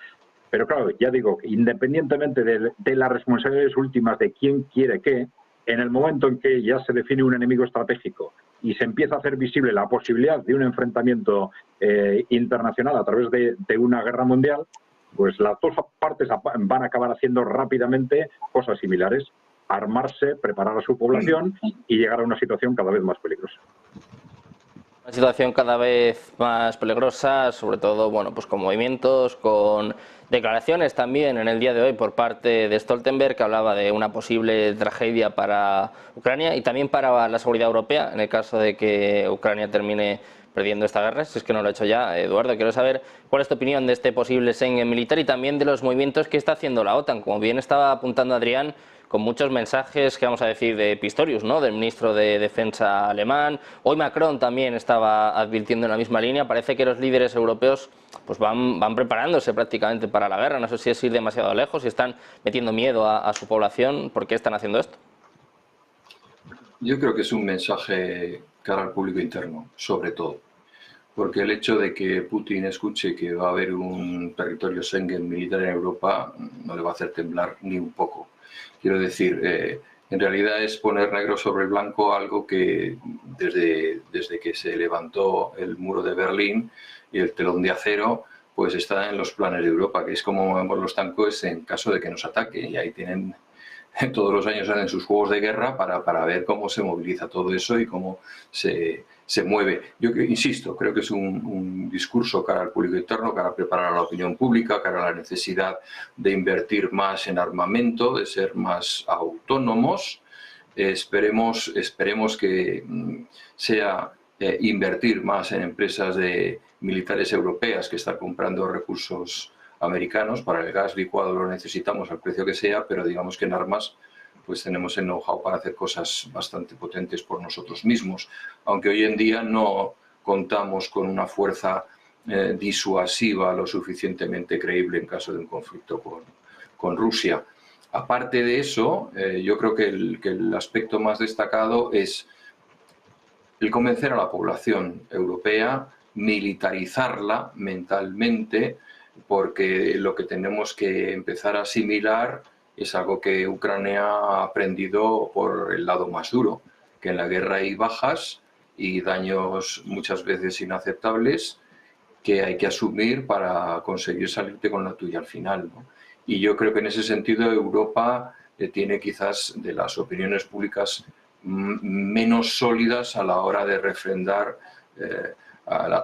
Pero claro, ya digo, independientemente de las responsabilidades últimas de quién quiere qué, en el momento en que ya se define un enemigo estratégico y se empieza a hacer visible la posibilidad de un enfrentamiento internacional a través de una guerra mundial, pues las dos partes van a acabar haciendo rápidamente cosas similares: armarse, preparar a su población y llegar a una situación cada vez más peligrosa. Una situación cada vez más peligrosa, sobre todo, bueno, pues con movimientos, con declaraciones también en el día de hoy por parte de Stoltenberg, que hablaba de una posible tragedia para Ucrania y también para la seguridad europea, en el caso de que Ucrania termine perdiendo esta guerra, si es que no lo ha hecho ya. Eduardo, quiero saber cuál es tu opinión de este posible Schengen militar y también de los movimientos que está haciendo la OTAN. Como bien estaba apuntando Adrián, con muchos mensajes, que vamos a decir, de Pistorius, ¿no?, del ministro de Defensa alemán. Hoy Macron también estaba advirtiendo en la misma línea. Parece que los líderes europeos pues van preparándose prácticamente para la guerra. No sé si es ir demasiado lejos, si están metiendo miedo a su población. ¿Por qué están haciendo esto? Yo creo que es un mensaje cara al público interno, sobre todo. porque el hecho de que Putin escuche que va a haber un territorio Schengen militar en Europa no le va a hacer temblar ni un poco. Quiero decir, en realidad es poner negro sobre blanco algo que desde que se levantó el muro de Berlín y el telón de acero, pues está en los planes de Europa, que es como movemos los tanques en caso de que nos ataque. Y ahí tienen, todos los años hacen sus juegos de guerra para ver cómo se moviliza todo eso y cómo se mueve. Yo insisto, creo que es un discurso cara al público interno, cara a preparar a la opinión pública, cara a la necesidad de invertir más en armamento, de ser más autónomos. Esperemos que sea invertir más en empresas militares europeas que están comprando recursos americanos. Para el gas licuado lo necesitamos al precio que sea, pero digamos que en armas pues tenemos el know-how para hacer cosas bastante potentes por nosotros mismos, aunque hoy en día no contamos con una fuerza disuasiva lo suficientemente creíble en caso de un conflicto con Rusia. Aparte de eso, yo creo que el aspecto más destacado es el convencer a la población europea, militarizarla mentalmente, porque lo que tenemos que empezar a asimilar es algo que Ucrania ha aprendido por el lado más duro, que en la guerra hay bajas y daños muchas veces inaceptables que hay que asumir para conseguir salirte con la tuya al final, ¿no? Y yo creo que en ese sentido Europa tiene quizás de las opiniones públicas menos sólidas a la hora de refrendar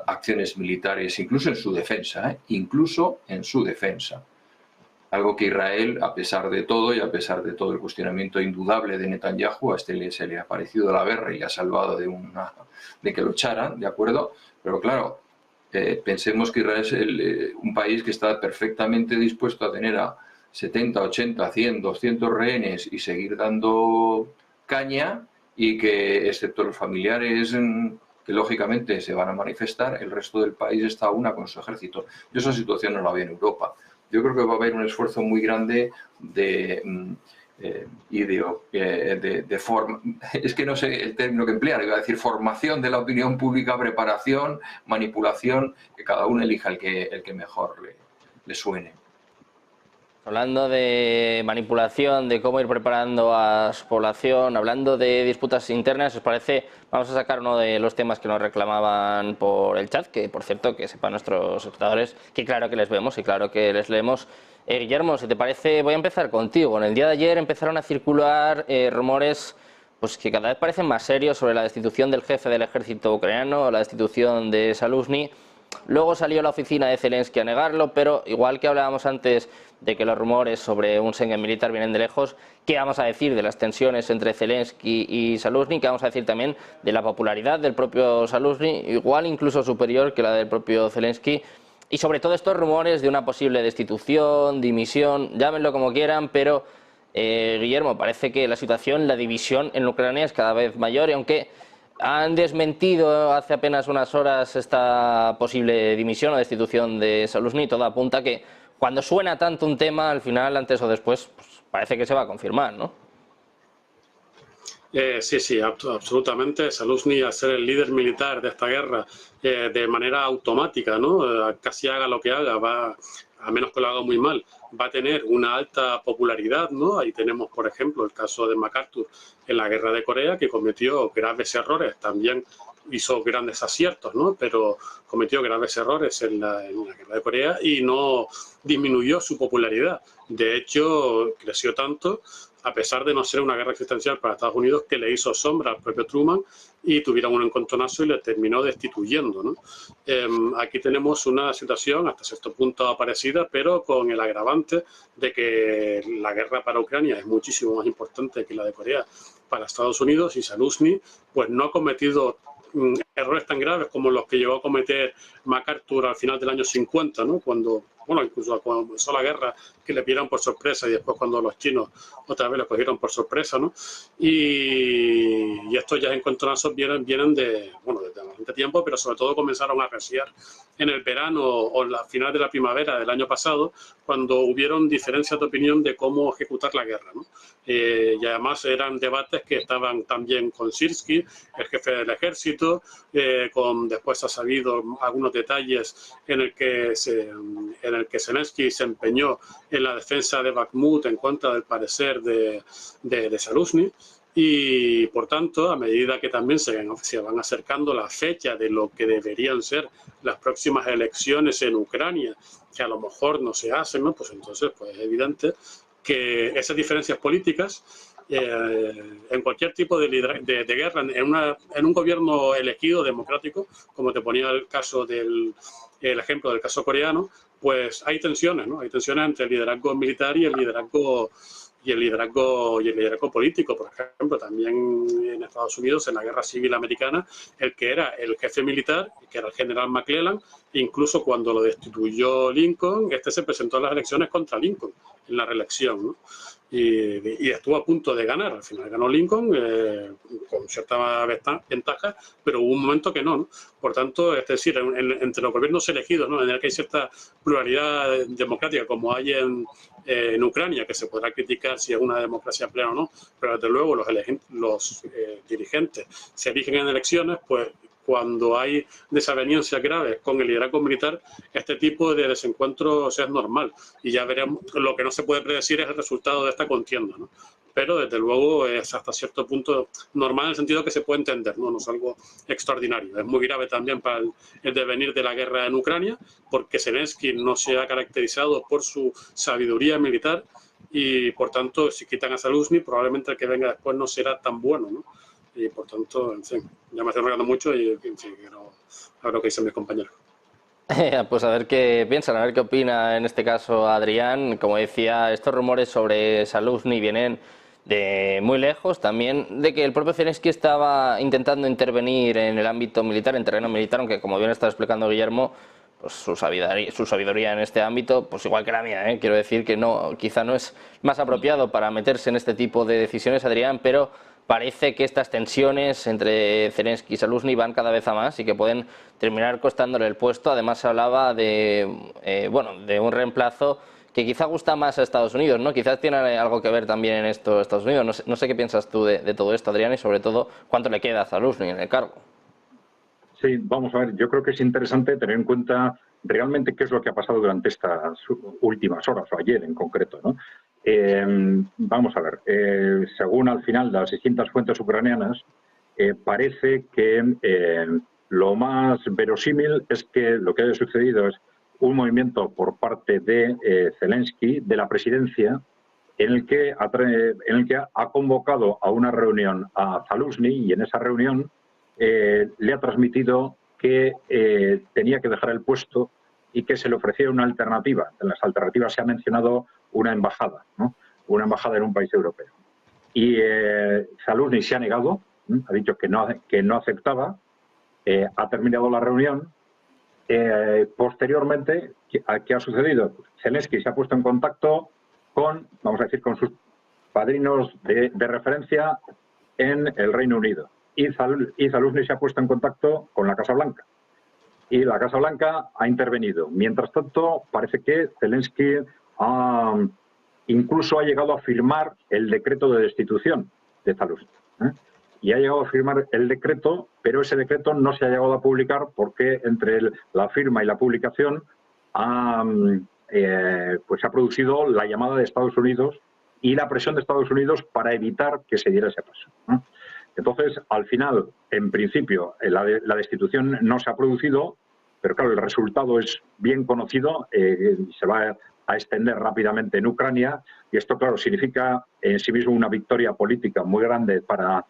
acciones militares, incluso en su defensa, incluso en su defensa. Algo que Israel, a pesar de todo y a pesar de todo el cuestionamiento indudable de Netanyahu, a se le ha parecido la guerra y le ha salvado de que lo echaran, ¿de acuerdo? Pero claro, pensemos que Israel es un país que está perfectamente dispuesto a tener a 70, 80, 100, 200 rehenes y seguir dando caña, y que, excepto los familiares que lógicamente se van a manifestar, el resto del país está a una con su ejército. Yo esa situación no la veo en Europa. Yo creo que va a haber un esfuerzo muy grande es que no sé el término que emplear, iba a decir formación de la opinión pública, preparación, manipulación, que cada uno elija el que mejor le suene. Hablando de manipulación, de cómo ir preparando a su población, hablando de disputas internas, ¿os parece? Vamos a sacar uno de los temas que nos reclamaban por el chat, que por cierto, que sepan nuestros espectadores, que claro que les vemos y claro que les leemos. Guillermo, si te parece, voy a empezar contigo. En el día de ayer empezaron a circular rumores pues que cada vez parecen más serios sobre la destitución del jefe del ejército ucraniano, la destitución de Zaluzhny. Luego salió la oficina de Zelensky a negarlo, pero igual que hablábamos antes de que los rumores sobre un Schengen militar vienen de lejos, ¿qué vamos a decir de las tensiones entre Zelensky y Zaluzhny? ¿Qué vamos a decir también de la popularidad del propio Zaluzhny, igual incluso superior que la del propio Zelensky? Y sobre todo estos rumores de una posible destitución, dimisión, llámenlo como quieran, pero Guillermo, parece que la situación, la división en Ucrania es cada vez mayor, y aunque han desmentido hace apenas unas horas esta posible dimisión o destitución de Zaluzhny, todo apunta a que cuando suena tanto un tema, al final, antes o después, pues parece que se va a confirmar, ¿no? Sí, absolutamente. Zaluzhny, al ser el líder militar de esta guerra, de manera automática, ¿no? Casi haga lo que haga, a menos que lo haga muy mal, va a tener una alta popularidad, ¿no? Ahí tenemos, por ejemplo, el caso de MacArthur en la guerra de Corea, que cometió graves errores, también hizo grandes aciertos, ¿no? Pero cometió graves errores en la guerra de Corea y no disminuyó su popularidad. De hecho, creció tanto, a pesar de no ser una guerra existencial para Estados Unidos, que le hizo sombra al propio Truman y tuvieron un encontronazo y le terminó destituyendo, ¿no? Aquí tenemos una situación hasta cierto punto parecida, pero con el agravante de que la guerra para Ucrania es muchísimo más importante que la de Corea para Estados Unidos, y Zaluzhny pues no ha cometido errores tan graves como los que llegó a cometer MacArthur al final del año 50, ¿no? Cuando bueno, incluso cuando comenzó la guerra, que le pillaron por sorpresa, y después cuando los chinos otra vez lo cogieron por sorpresa, ¿no? Y estos ya encontronazos vienen de, bueno, desde bastante tiempo, pero sobre todo comenzaron a arreciar en el verano o en la final de la primavera del año pasado, cuando hubieron diferencias de opinión de cómo ejecutar la guerra, ¿no? Y además eran debates que estaban también con Sirski, el jefe del ejército, después ha sabido algunos detalles en el que Zelensky se empeñó en la defensa de Bakhmut en contra del parecer de Zaluzhny. Y por tanto, a medida que también se van acercando la fecha de lo que deberían ser las próximas elecciones en Ucrania, que a lo mejor no se hacen, ¿no? Pues entonces pues es evidente que esas diferencias políticas en cualquier tipo de guerra, en un gobierno elegido democrático, como te ponía el ejemplo del caso coreano, pues hay tensiones, ¿no? Hay tensiones entre el liderazgo militar y el liderazgo político. Por ejemplo, también en Estados Unidos, en la Guerra Civil Americana, el que era el jefe militar, que era el general McClellan, incluso cuando lo destituyó Lincoln, se presentó a las elecciones contra Lincoln en la reelección, ¿no? Y estuvo a punto de ganar. Al final ganó Lincoln con cierta ventaja, pero hubo un momento que no. Por tanto, es decir, entre los gobiernos elegidos, ¿no?, en el que hay cierta pluralidad democrática, como hay en Ucrania, que se podrá criticar si es una democracia plena o no, pero desde luego los dirigentes se eligen en elecciones, pues cuando hay desavenencias graves con el liderazgo militar, este tipo de desencuentros es normal. Y ya veremos, lo que no se puede predecir es el resultado de esta contienda, ¿no? Pero desde luego es hasta cierto punto normal en el sentido que se puede entender, ¿no? No es algo extraordinario. Es muy grave también para el devenir de la guerra en Ucrania, porque Zelensky no se ha caracterizado por su sabiduría militar y, por tanto, si quitan a Zaluzhny, probablemente el que venga después no será tan bueno, ¿no? Y por tanto, en fin, ya me estoy enrollando mucho y en fin, a ver lo que dicen mis compañeros. Pues a ver qué piensan, a ver qué opina en este caso Adrián. Como decía, estos rumores sobre Zaluzhny vienen de muy lejos, también de que el propio Zelensky estaba intentando intervenir en el ámbito militar, en terreno militar, aunque como bien está explicando Guillermo, pues su sabiduría en este ámbito, pues igual que la mía, quiero decir que no, quizá no es más apropiado para meterse en este tipo de decisiones, Adrián, pero parece que estas tensiones entre Zelensky y Zaluzhny van cada vez a más y que pueden terminar costándole el puesto. Además se hablaba de un reemplazo que quizá gusta más a Estados Unidos, ¿no? Quizás tiene algo que ver también en esto Estados Unidos. No sé qué piensas tú de todo esto, Adrián, y sobre todo cuánto le queda a Zaluzhny en el cargo. Sí, vamos a ver, yo creo que es interesante tener en cuenta realmente qué es lo que ha pasado durante estas últimas horas, o ayer en concreto, ¿no? Vamos a ver, según al final de las distintas fuentes ucranianas, parece que lo más verosímil es que lo que haya sucedido es un movimiento por parte de Zelensky, de la presidencia, en el que ha convocado a una reunión a Zaluzhny y en esa reunión le ha transmitido que tenía que dejar el puesto y que se le ofrecía una alternativa. En las alternativas se ha mencionado una embajada, ¿no? Una embajada en un país europeo. Y Zaluzhny se ha negado, ha dicho que no aceptaba, ha terminado la reunión. Posteriormente, ¿qué ha sucedido? Zelensky se ha puesto en contacto con, vamos a decir, con sus padrinos de referencia en el Reino Unido. Y Zaluzhny se ha puesto en contacto con la Casa Blanca. Y la Casa Blanca ha intervenido. Mientras tanto, parece que Zelensky incluso ha llegado a firmar el decreto de destitución de Zaluzhny. Y ha llegado a firmar el decreto, pero ese decreto no se ha llegado a publicar porque entre la firma y la publicación pues se ha producido la llamada de Estados Unidos y la presión de Estados Unidos para evitar que se diera ese paso, ¿no? Entonces, al final, en principio, la destitución no se ha producido, pero claro, el resultado es bien conocido y se va a extender rápidamente en Ucrania, y esto, claro, significa en sí mismo una victoria política muy grande para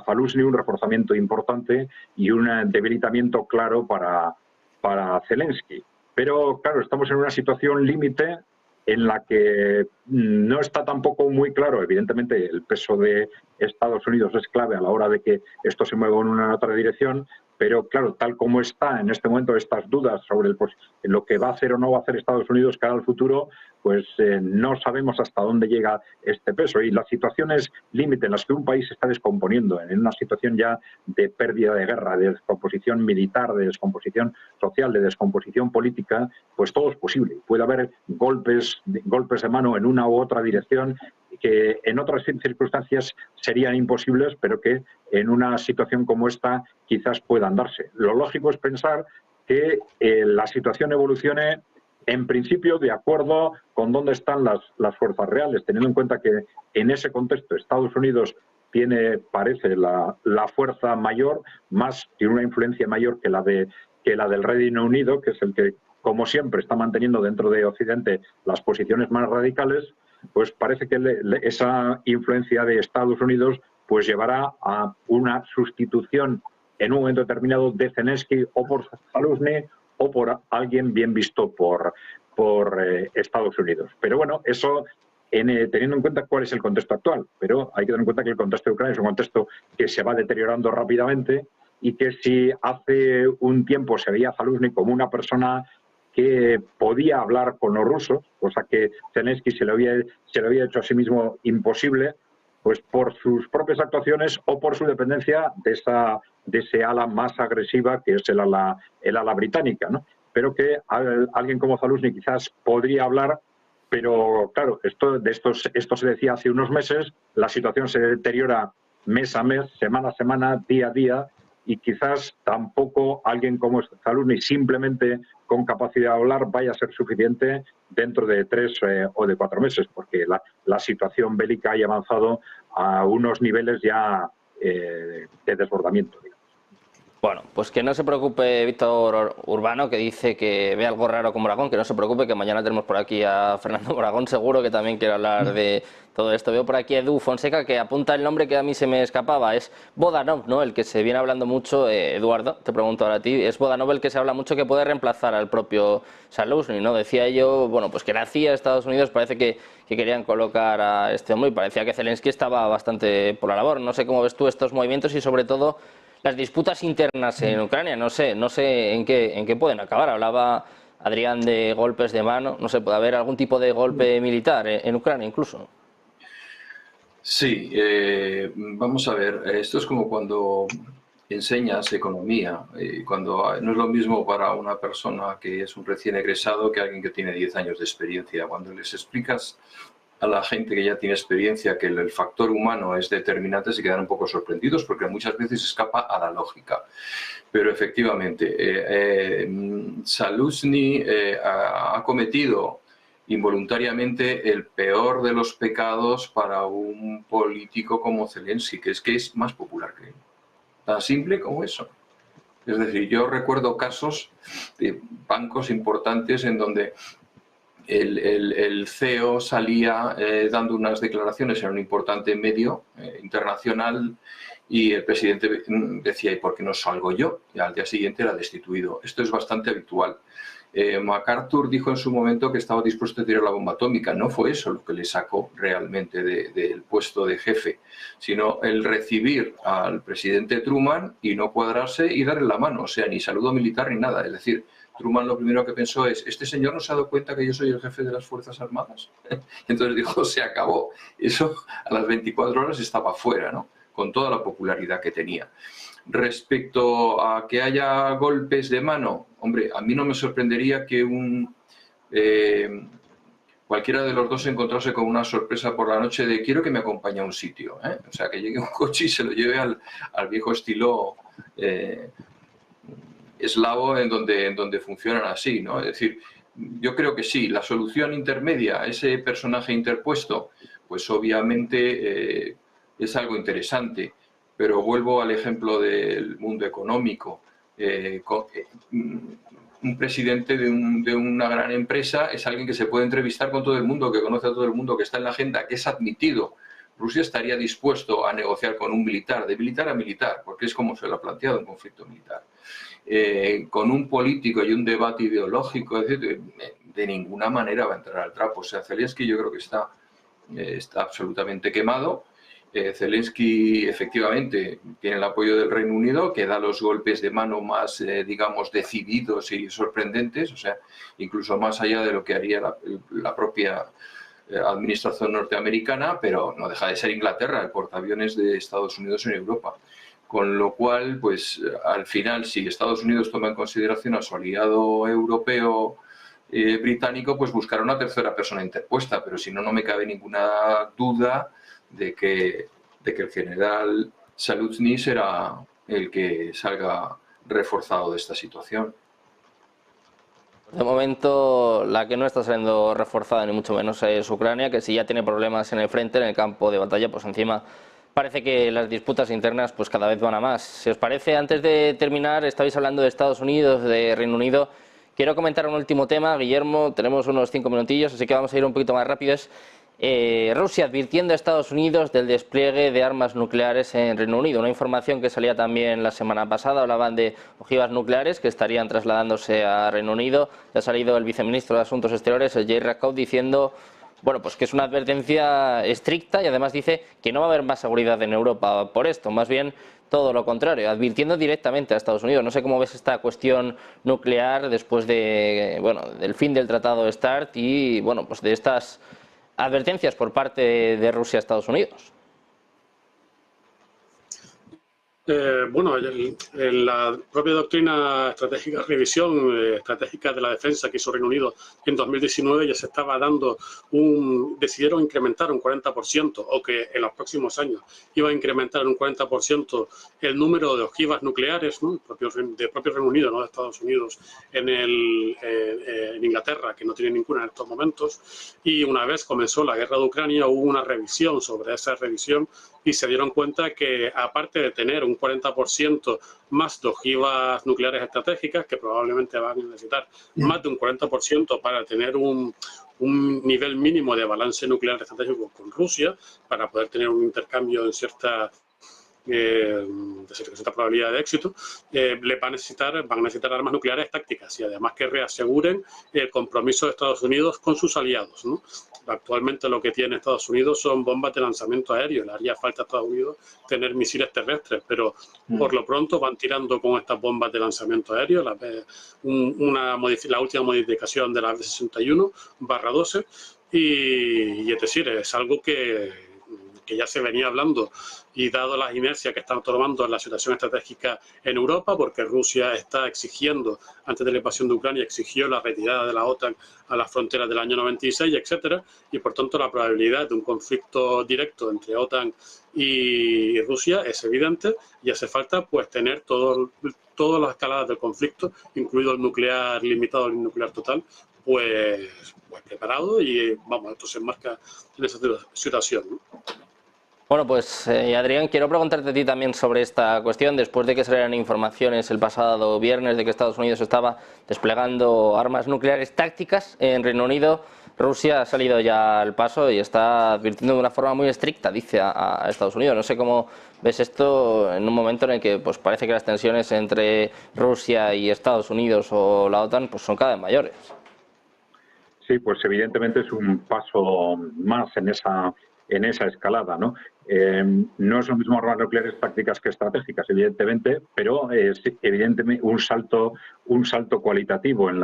Zaluzhny, un reforzamiento importante y un debilitamiento claro para Zelensky. Pero, claro, estamos en una situación límite en la que no está tampoco muy claro. Evidentemente, el peso de Estados Unidos es clave a la hora de que esto se mueva en una u otra dirección, pero claro, tal como está en este momento estas dudas sobre lo que va a hacer o no va a hacer Estados Unidos cara al futuro, pues no sabemos hasta dónde llega este peso. Y las situaciones límite en las que un país se está descomponiendo, en una situación ya de pérdida de guerra, de descomposición militar, de descomposición social, de descomposición política, pues todo es posible. Puede haber golpes de mano en una u otra dirección que en otras circunstancias serían imposibles, pero que en una situación como esta quizás puedan darse. Lo lógico es pensar que la situación evolucione en principio de acuerdo con dónde están las fuerzas reales, teniendo en cuenta que en ese contexto Estados Unidos parece la fuerza mayor, tiene una influencia mayor que la del Reino Unido, que es el que, como siempre, está manteniendo dentro de Occidente las posiciones más radicales. Pues parece que esa influencia de Estados Unidos pues llevará a una sustitución en un momento determinado de Zelensky o por Zaluzny o por alguien bien visto por Estados Unidos. Pero bueno, eso teniendo en cuenta cuál es el contexto actual. Pero hay que tener en cuenta que el contexto de Ucrania es un contexto que se va deteriorando rápidamente y que si hace un tiempo se veía a Zaluzny como una persona que podía hablar con los rusos, cosa que Zelensky se le había hecho a sí mismo imposible, pues por sus propias actuaciones o por su dependencia de ese ala más agresiva que es el ala británica, ¿no? Pero que alguien como Zaluzny quizás podría hablar, pero claro, esto se decía hace unos meses, la situación se deteriora mes a mes, semana a semana, día a día, y quizás tampoco alguien como Zaluzny simplemente con capacidad de hablar vaya a ser suficiente dentro de 3 o de 4 meses, porque la situación bélica haya avanzado a unos niveles ya de desbordamiento, digamos. Bueno, pues que no se preocupe Víctor Urbano, que dice que ve algo raro con Moragón, que no se preocupe, que mañana tenemos por aquí a Fernando Moragón, seguro que también quiere hablar de todo esto. Veo por aquí a Edu Fonseca, que apunta el nombre que a mí se me escapaba, es Bodanov, ¿no? El que se viene hablando mucho, Eduardo, te pregunto ahora a ti, es Bodanov el que se habla mucho que puede reemplazar al propio Zaluzny, ¿no? Decía yo, bueno, pues que la CIA de Estados Unidos parece que querían colocar a este hombre y parecía que Zelensky estaba bastante por la labor. No sé cómo ves tú estos movimientos y sobre todo las disputas internas en Ucrania, no sé en qué pueden acabar. Hablaba Adrián de golpes de mano, no sé, puede haber algún tipo de golpe militar en Ucrania incluso. Sí, vamos a ver, esto es como cuando enseñas economía, cuando no es lo mismo para una persona que es un recién egresado que alguien que tiene 10 años de experiencia. Cuando les explicas a la gente que ya tiene experiencia que el factor humano es determinante, se quedan un poco sorprendidos porque muchas veces escapa a la lógica. Pero efectivamente, Zaluzny ha cometido involuntariamente el peor de los pecados para un político como Zelensky, que es más popular que él. Tan simple como eso. Es decir, yo recuerdo casos de bancos importantes en donde el CEO salía dando unas declaraciones en un importante medio internacional y el presidente decía, ¿y por qué no salgo yo? Y al día siguiente era destituido. Esto es bastante habitual. MacArthur dijo en su momento que estaba dispuesto a tirar la bomba atómica. No fue eso lo que le sacó realmente del puesto de jefe, sino el recibir al presidente Truman y no cuadrarse y darle la mano. O sea, ni saludo militar ni nada. Es decir, Truman lo primero que pensó es, ¿este señor no se ha dado cuenta que yo soy el jefe de las Fuerzas Armadas? Entonces dijo, se acabó. Eso a las 24 horas estaba fuera, ¿no? Con toda la popularidad que tenía. Respecto a que haya golpes de mano, hombre, a mí no me sorprendería que cualquiera de los dos se encontrase con una sorpresa por la noche de quiero que me acompañe a un sitio, ¿eh? O sea, que llegue un coche y se lo lleve al viejo estilo eslavo en donde funcionan así, ¿no? Es decir, yo creo que sí, la solución intermedia, ese personaje interpuesto, pues obviamente es algo interesante. Pero vuelvo al ejemplo del mundo económico. Un presidente de una gran empresa es alguien que se puede entrevistar con todo el mundo, que conoce a todo el mundo, que está en la agenda, que es admitido. Rusia estaría dispuesto a negociar con un militar, de militar a militar, porque es como se lo ha planteado un conflicto militar. Con un político y un debate ideológico, es decir, de ninguna manera va a entrar al trapo. O sea, Zelensky yo creo que está absolutamente quemado. Zelensky efectivamente tiene el apoyo del Reino Unido, que da los golpes de mano más, digamos, decididos y sorprendentes, o sea, incluso más allá de lo que haría la propia administración norteamericana, pero no deja de ser Inglaterra, el portaaviones de Estados Unidos en Europa. Con lo cual, pues al final, si Estados Unidos toma en consideración a su aliado europeo británico, pues buscará una tercera persona interpuesta, pero si no, no me cabe ninguna duda de que el general Zaluzny será el que salga reforzado de esta situación. De momento, la que no está saliendo reforzada ni mucho menos es Ucrania, que si ya tiene problemas en el frente, en el campo de batalla, pues encima parece que las disputas internas pues cada vez van a más. Si os parece, antes de terminar, estabais hablando de Estados Unidos, de Reino Unido. Quiero comentar un último tema, Guillermo, tenemos unos 5 minutillos, así que vamos a ir un poquito más rápidos. Rusia advirtiendo a Estados Unidos del despliegue de armas nucleares en Reino Unido. Una información que salía también la semana pasada, hablaban de ojivas nucleares que estarían trasladándose a Reino Unido. Ya ha salido el viceministro de Asuntos Exteriores, el Jay Rakow, diciendo bueno, pues que es una advertencia estricta y además dice que no va a haber más seguridad en Europa por esto, más bien todo lo contrario, advirtiendo directamente a Estados Unidos. No sé cómo ves esta cuestión nuclear después de, bueno, del fin del Tratado START y bueno, pues de estas advertencias por parte de Rusia a Estados Unidos. Bueno, en la propia doctrina estratégica, revisión estratégica de la defensa que hizo Reino Unido en 2019 ya se estaba dando decidieron incrementar un 40% o que en los próximos años iba a incrementar un 40% el número de ojivas nucleares, ¿no? del propio Reino Unido, no de Estados Unidos, en Inglaterra, que no tiene ninguna en estos momentos. Y una vez comenzó la guerra de Ucrania hubo una revisión sobre esa revisión y se dieron cuenta que aparte de tener un 40% más de ojivas nucleares estratégicas, que probablemente van a necesitar más de un 40% para tener un nivel mínimo de balance nuclear estratégico con Rusia, para poder tener un intercambio en cierta probabilidad de éxito, van a necesitar armas nucleares tácticas y además que reaseguren el compromiso de Estados Unidos con sus aliados, ¿no? Actualmente lo que tiene Estados Unidos son bombas de lanzamiento aéreo, le haría falta a Estados Unidos tener misiles terrestres, pero por lo pronto van tirando con estas bombas de lanzamiento aéreo, la última modificación de la B-61/12 y es decir, es algo que ya se venía hablando y dado las inercias que están tomando en la situación estratégica en Europa, porque Rusia está exigiendo, antes de la invasión de Ucrania, exigió la retirada de la OTAN a las fronteras del año 96, etcétera, y por tanto la probabilidad de un conflicto directo entre OTAN y Rusia es evidente y hace falta pues tener todas las escaladas del conflicto, incluido el nuclear limitado, el nuclear total, pues preparado y vamos, esto se enmarca en esa situación, ¿no? Bueno, pues Adrián, quiero preguntarte a ti también sobre esta cuestión. Después de que salieran informaciones el pasado viernes de que Estados Unidos estaba desplegando armas nucleares tácticas en Reino Unido, Rusia ha salido ya al paso y está advirtiendo de una forma muy estricta, dice, a Estados Unidos. No sé cómo ves esto en un momento en el que pues parece que las tensiones entre Rusia y Estados Unidos o la OTAN pues son cada vez mayores. Sí, pues evidentemente es un paso más en esa escalada, ¿no? No es lo mismo armas nucleares tácticas que estratégicas, evidentemente, pero es evidentemente un salto cualitativo en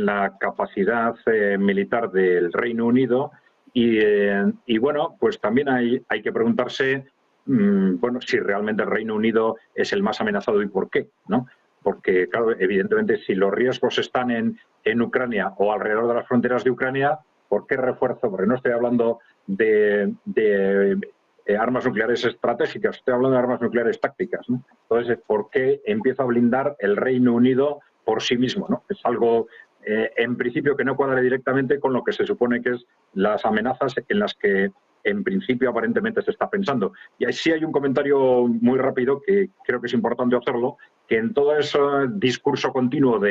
la capacidad militar del Reino Unido y bueno, pues también hay que preguntarse bueno, si realmente el Reino Unido es el más amenazado y por qué, ¿no? Porque, claro, evidentemente, si los riesgos están en Ucrania o alrededor de las fronteras de Ucrania, ¿por qué refuerzo? Porque no estoy hablando de armas nucleares estratégicas, estoy hablando de armas nucleares tácticas, ¿no? Entonces, ¿por qué empieza a blindar el Reino Unido por sí mismo, ¿no? Es algo, en principio, que no cuadra directamente con lo que se supone que es las amenazas en las que, en principio, aparentemente se está pensando. Y sí hay un comentario muy rápido que creo que es importante hacerlo, que en todo ese discurso continuo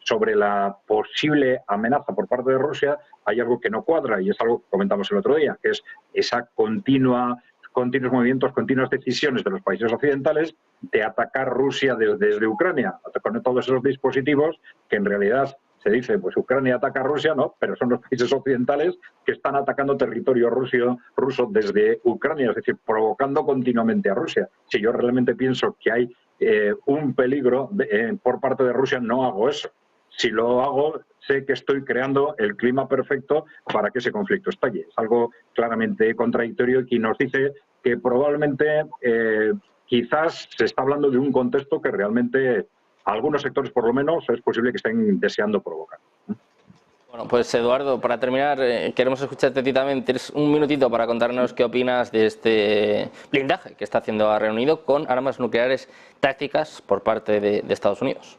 sobre la posible amenaza por parte de Rusia hay algo que no cuadra y es algo que comentamos el otro día, que es esa continuos movimientos, continuas decisiones de los países occidentales de atacar Rusia desde Ucrania, con todos esos dispositivos que en realidad se dice, pues Ucrania ataca a Rusia, no, pero son los países occidentales que están atacando territorio ruso desde Ucrania, es decir, provocando continuamente a Rusia. Si yo realmente pienso que hay un peligro por parte de Rusia, no hago eso. Si lo hago, sé que estoy creando el clima perfecto para que ese conflicto estalle. Es algo claramente contradictorio y nos dice que probablemente quizás se está hablando de un contexto que realmente algunos sectores, por lo menos, es posible que estén deseando provocar. Bueno, pues Eduardo, para terminar, queremos escucharte a ti también. Tienes un minutito para contarnos qué opinas de este blindaje que está haciendo Reino Unido con armas nucleares tácticas por parte de Estados Unidos.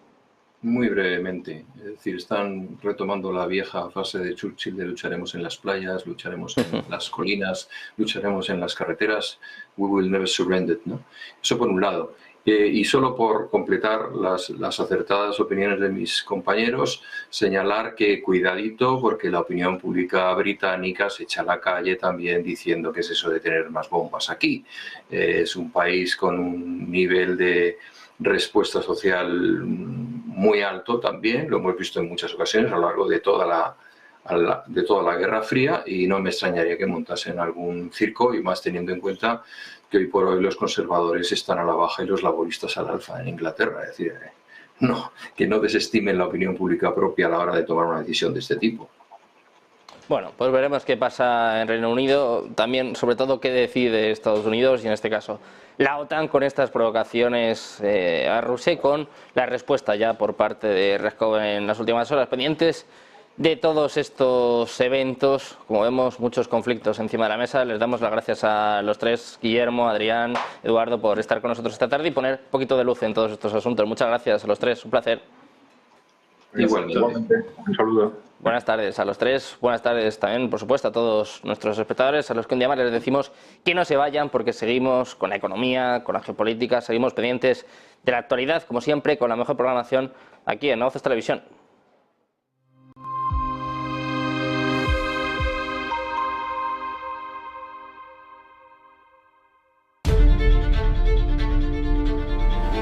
Muy brevemente, es decir, están retomando la vieja frase de Churchill de lucharemos en las playas, lucharemos en las colinas, lucharemos en las carreteras, we will never surrender, ¿no? Eso por un lado. Y solo por completar las acertadas opiniones de mis compañeros, señalar que cuidadito porque la opinión pública británica se echa a la calle también diciendo que es eso de tener más bombas aquí. Es un país con un nivel de respuesta social muy alto también, lo hemos visto en muchas ocasiones a lo largo de toda la Guerra Fría, y no me extrañaría que montasen algún circo, y más teniendo en cuenta que hoy por hoy los conservadores están a la baja y los laboristas al alfa en Inglaterra. Es decir, que no desestimen la opinión pública propia a la hora de tomar una decisión de este tipo. Bueno, pues veremos qué pasa en Reino Unido, también sobre todo qué decide Estados Unidos y en este caso la OTAN con estas provocaciones a Rusia y con la respuesta ya por parte de Reskov en las últimas horas, pendientes de todos estos eventos. Como vemos, muchos conflictos encima de la mesa. Les damos las gracias a los tres, Guillermo, Adrián, Eduardo, por estar con nosotros esta tarde y poner un poquito de luz en todos estos asuntos. Muchas gracias a los tres, un placer. Igualmente, un saludo. Buenas tardes a los tres, buenas tardes también, por supuesto, a todos nuestros espectadores, a los que un día más les decimos que no se vayan porque seguimos con la economía, con la geopolítica, seguimos pendientes de la actualidad, como siempre, con la mejor programación aquí en Voces Televisión.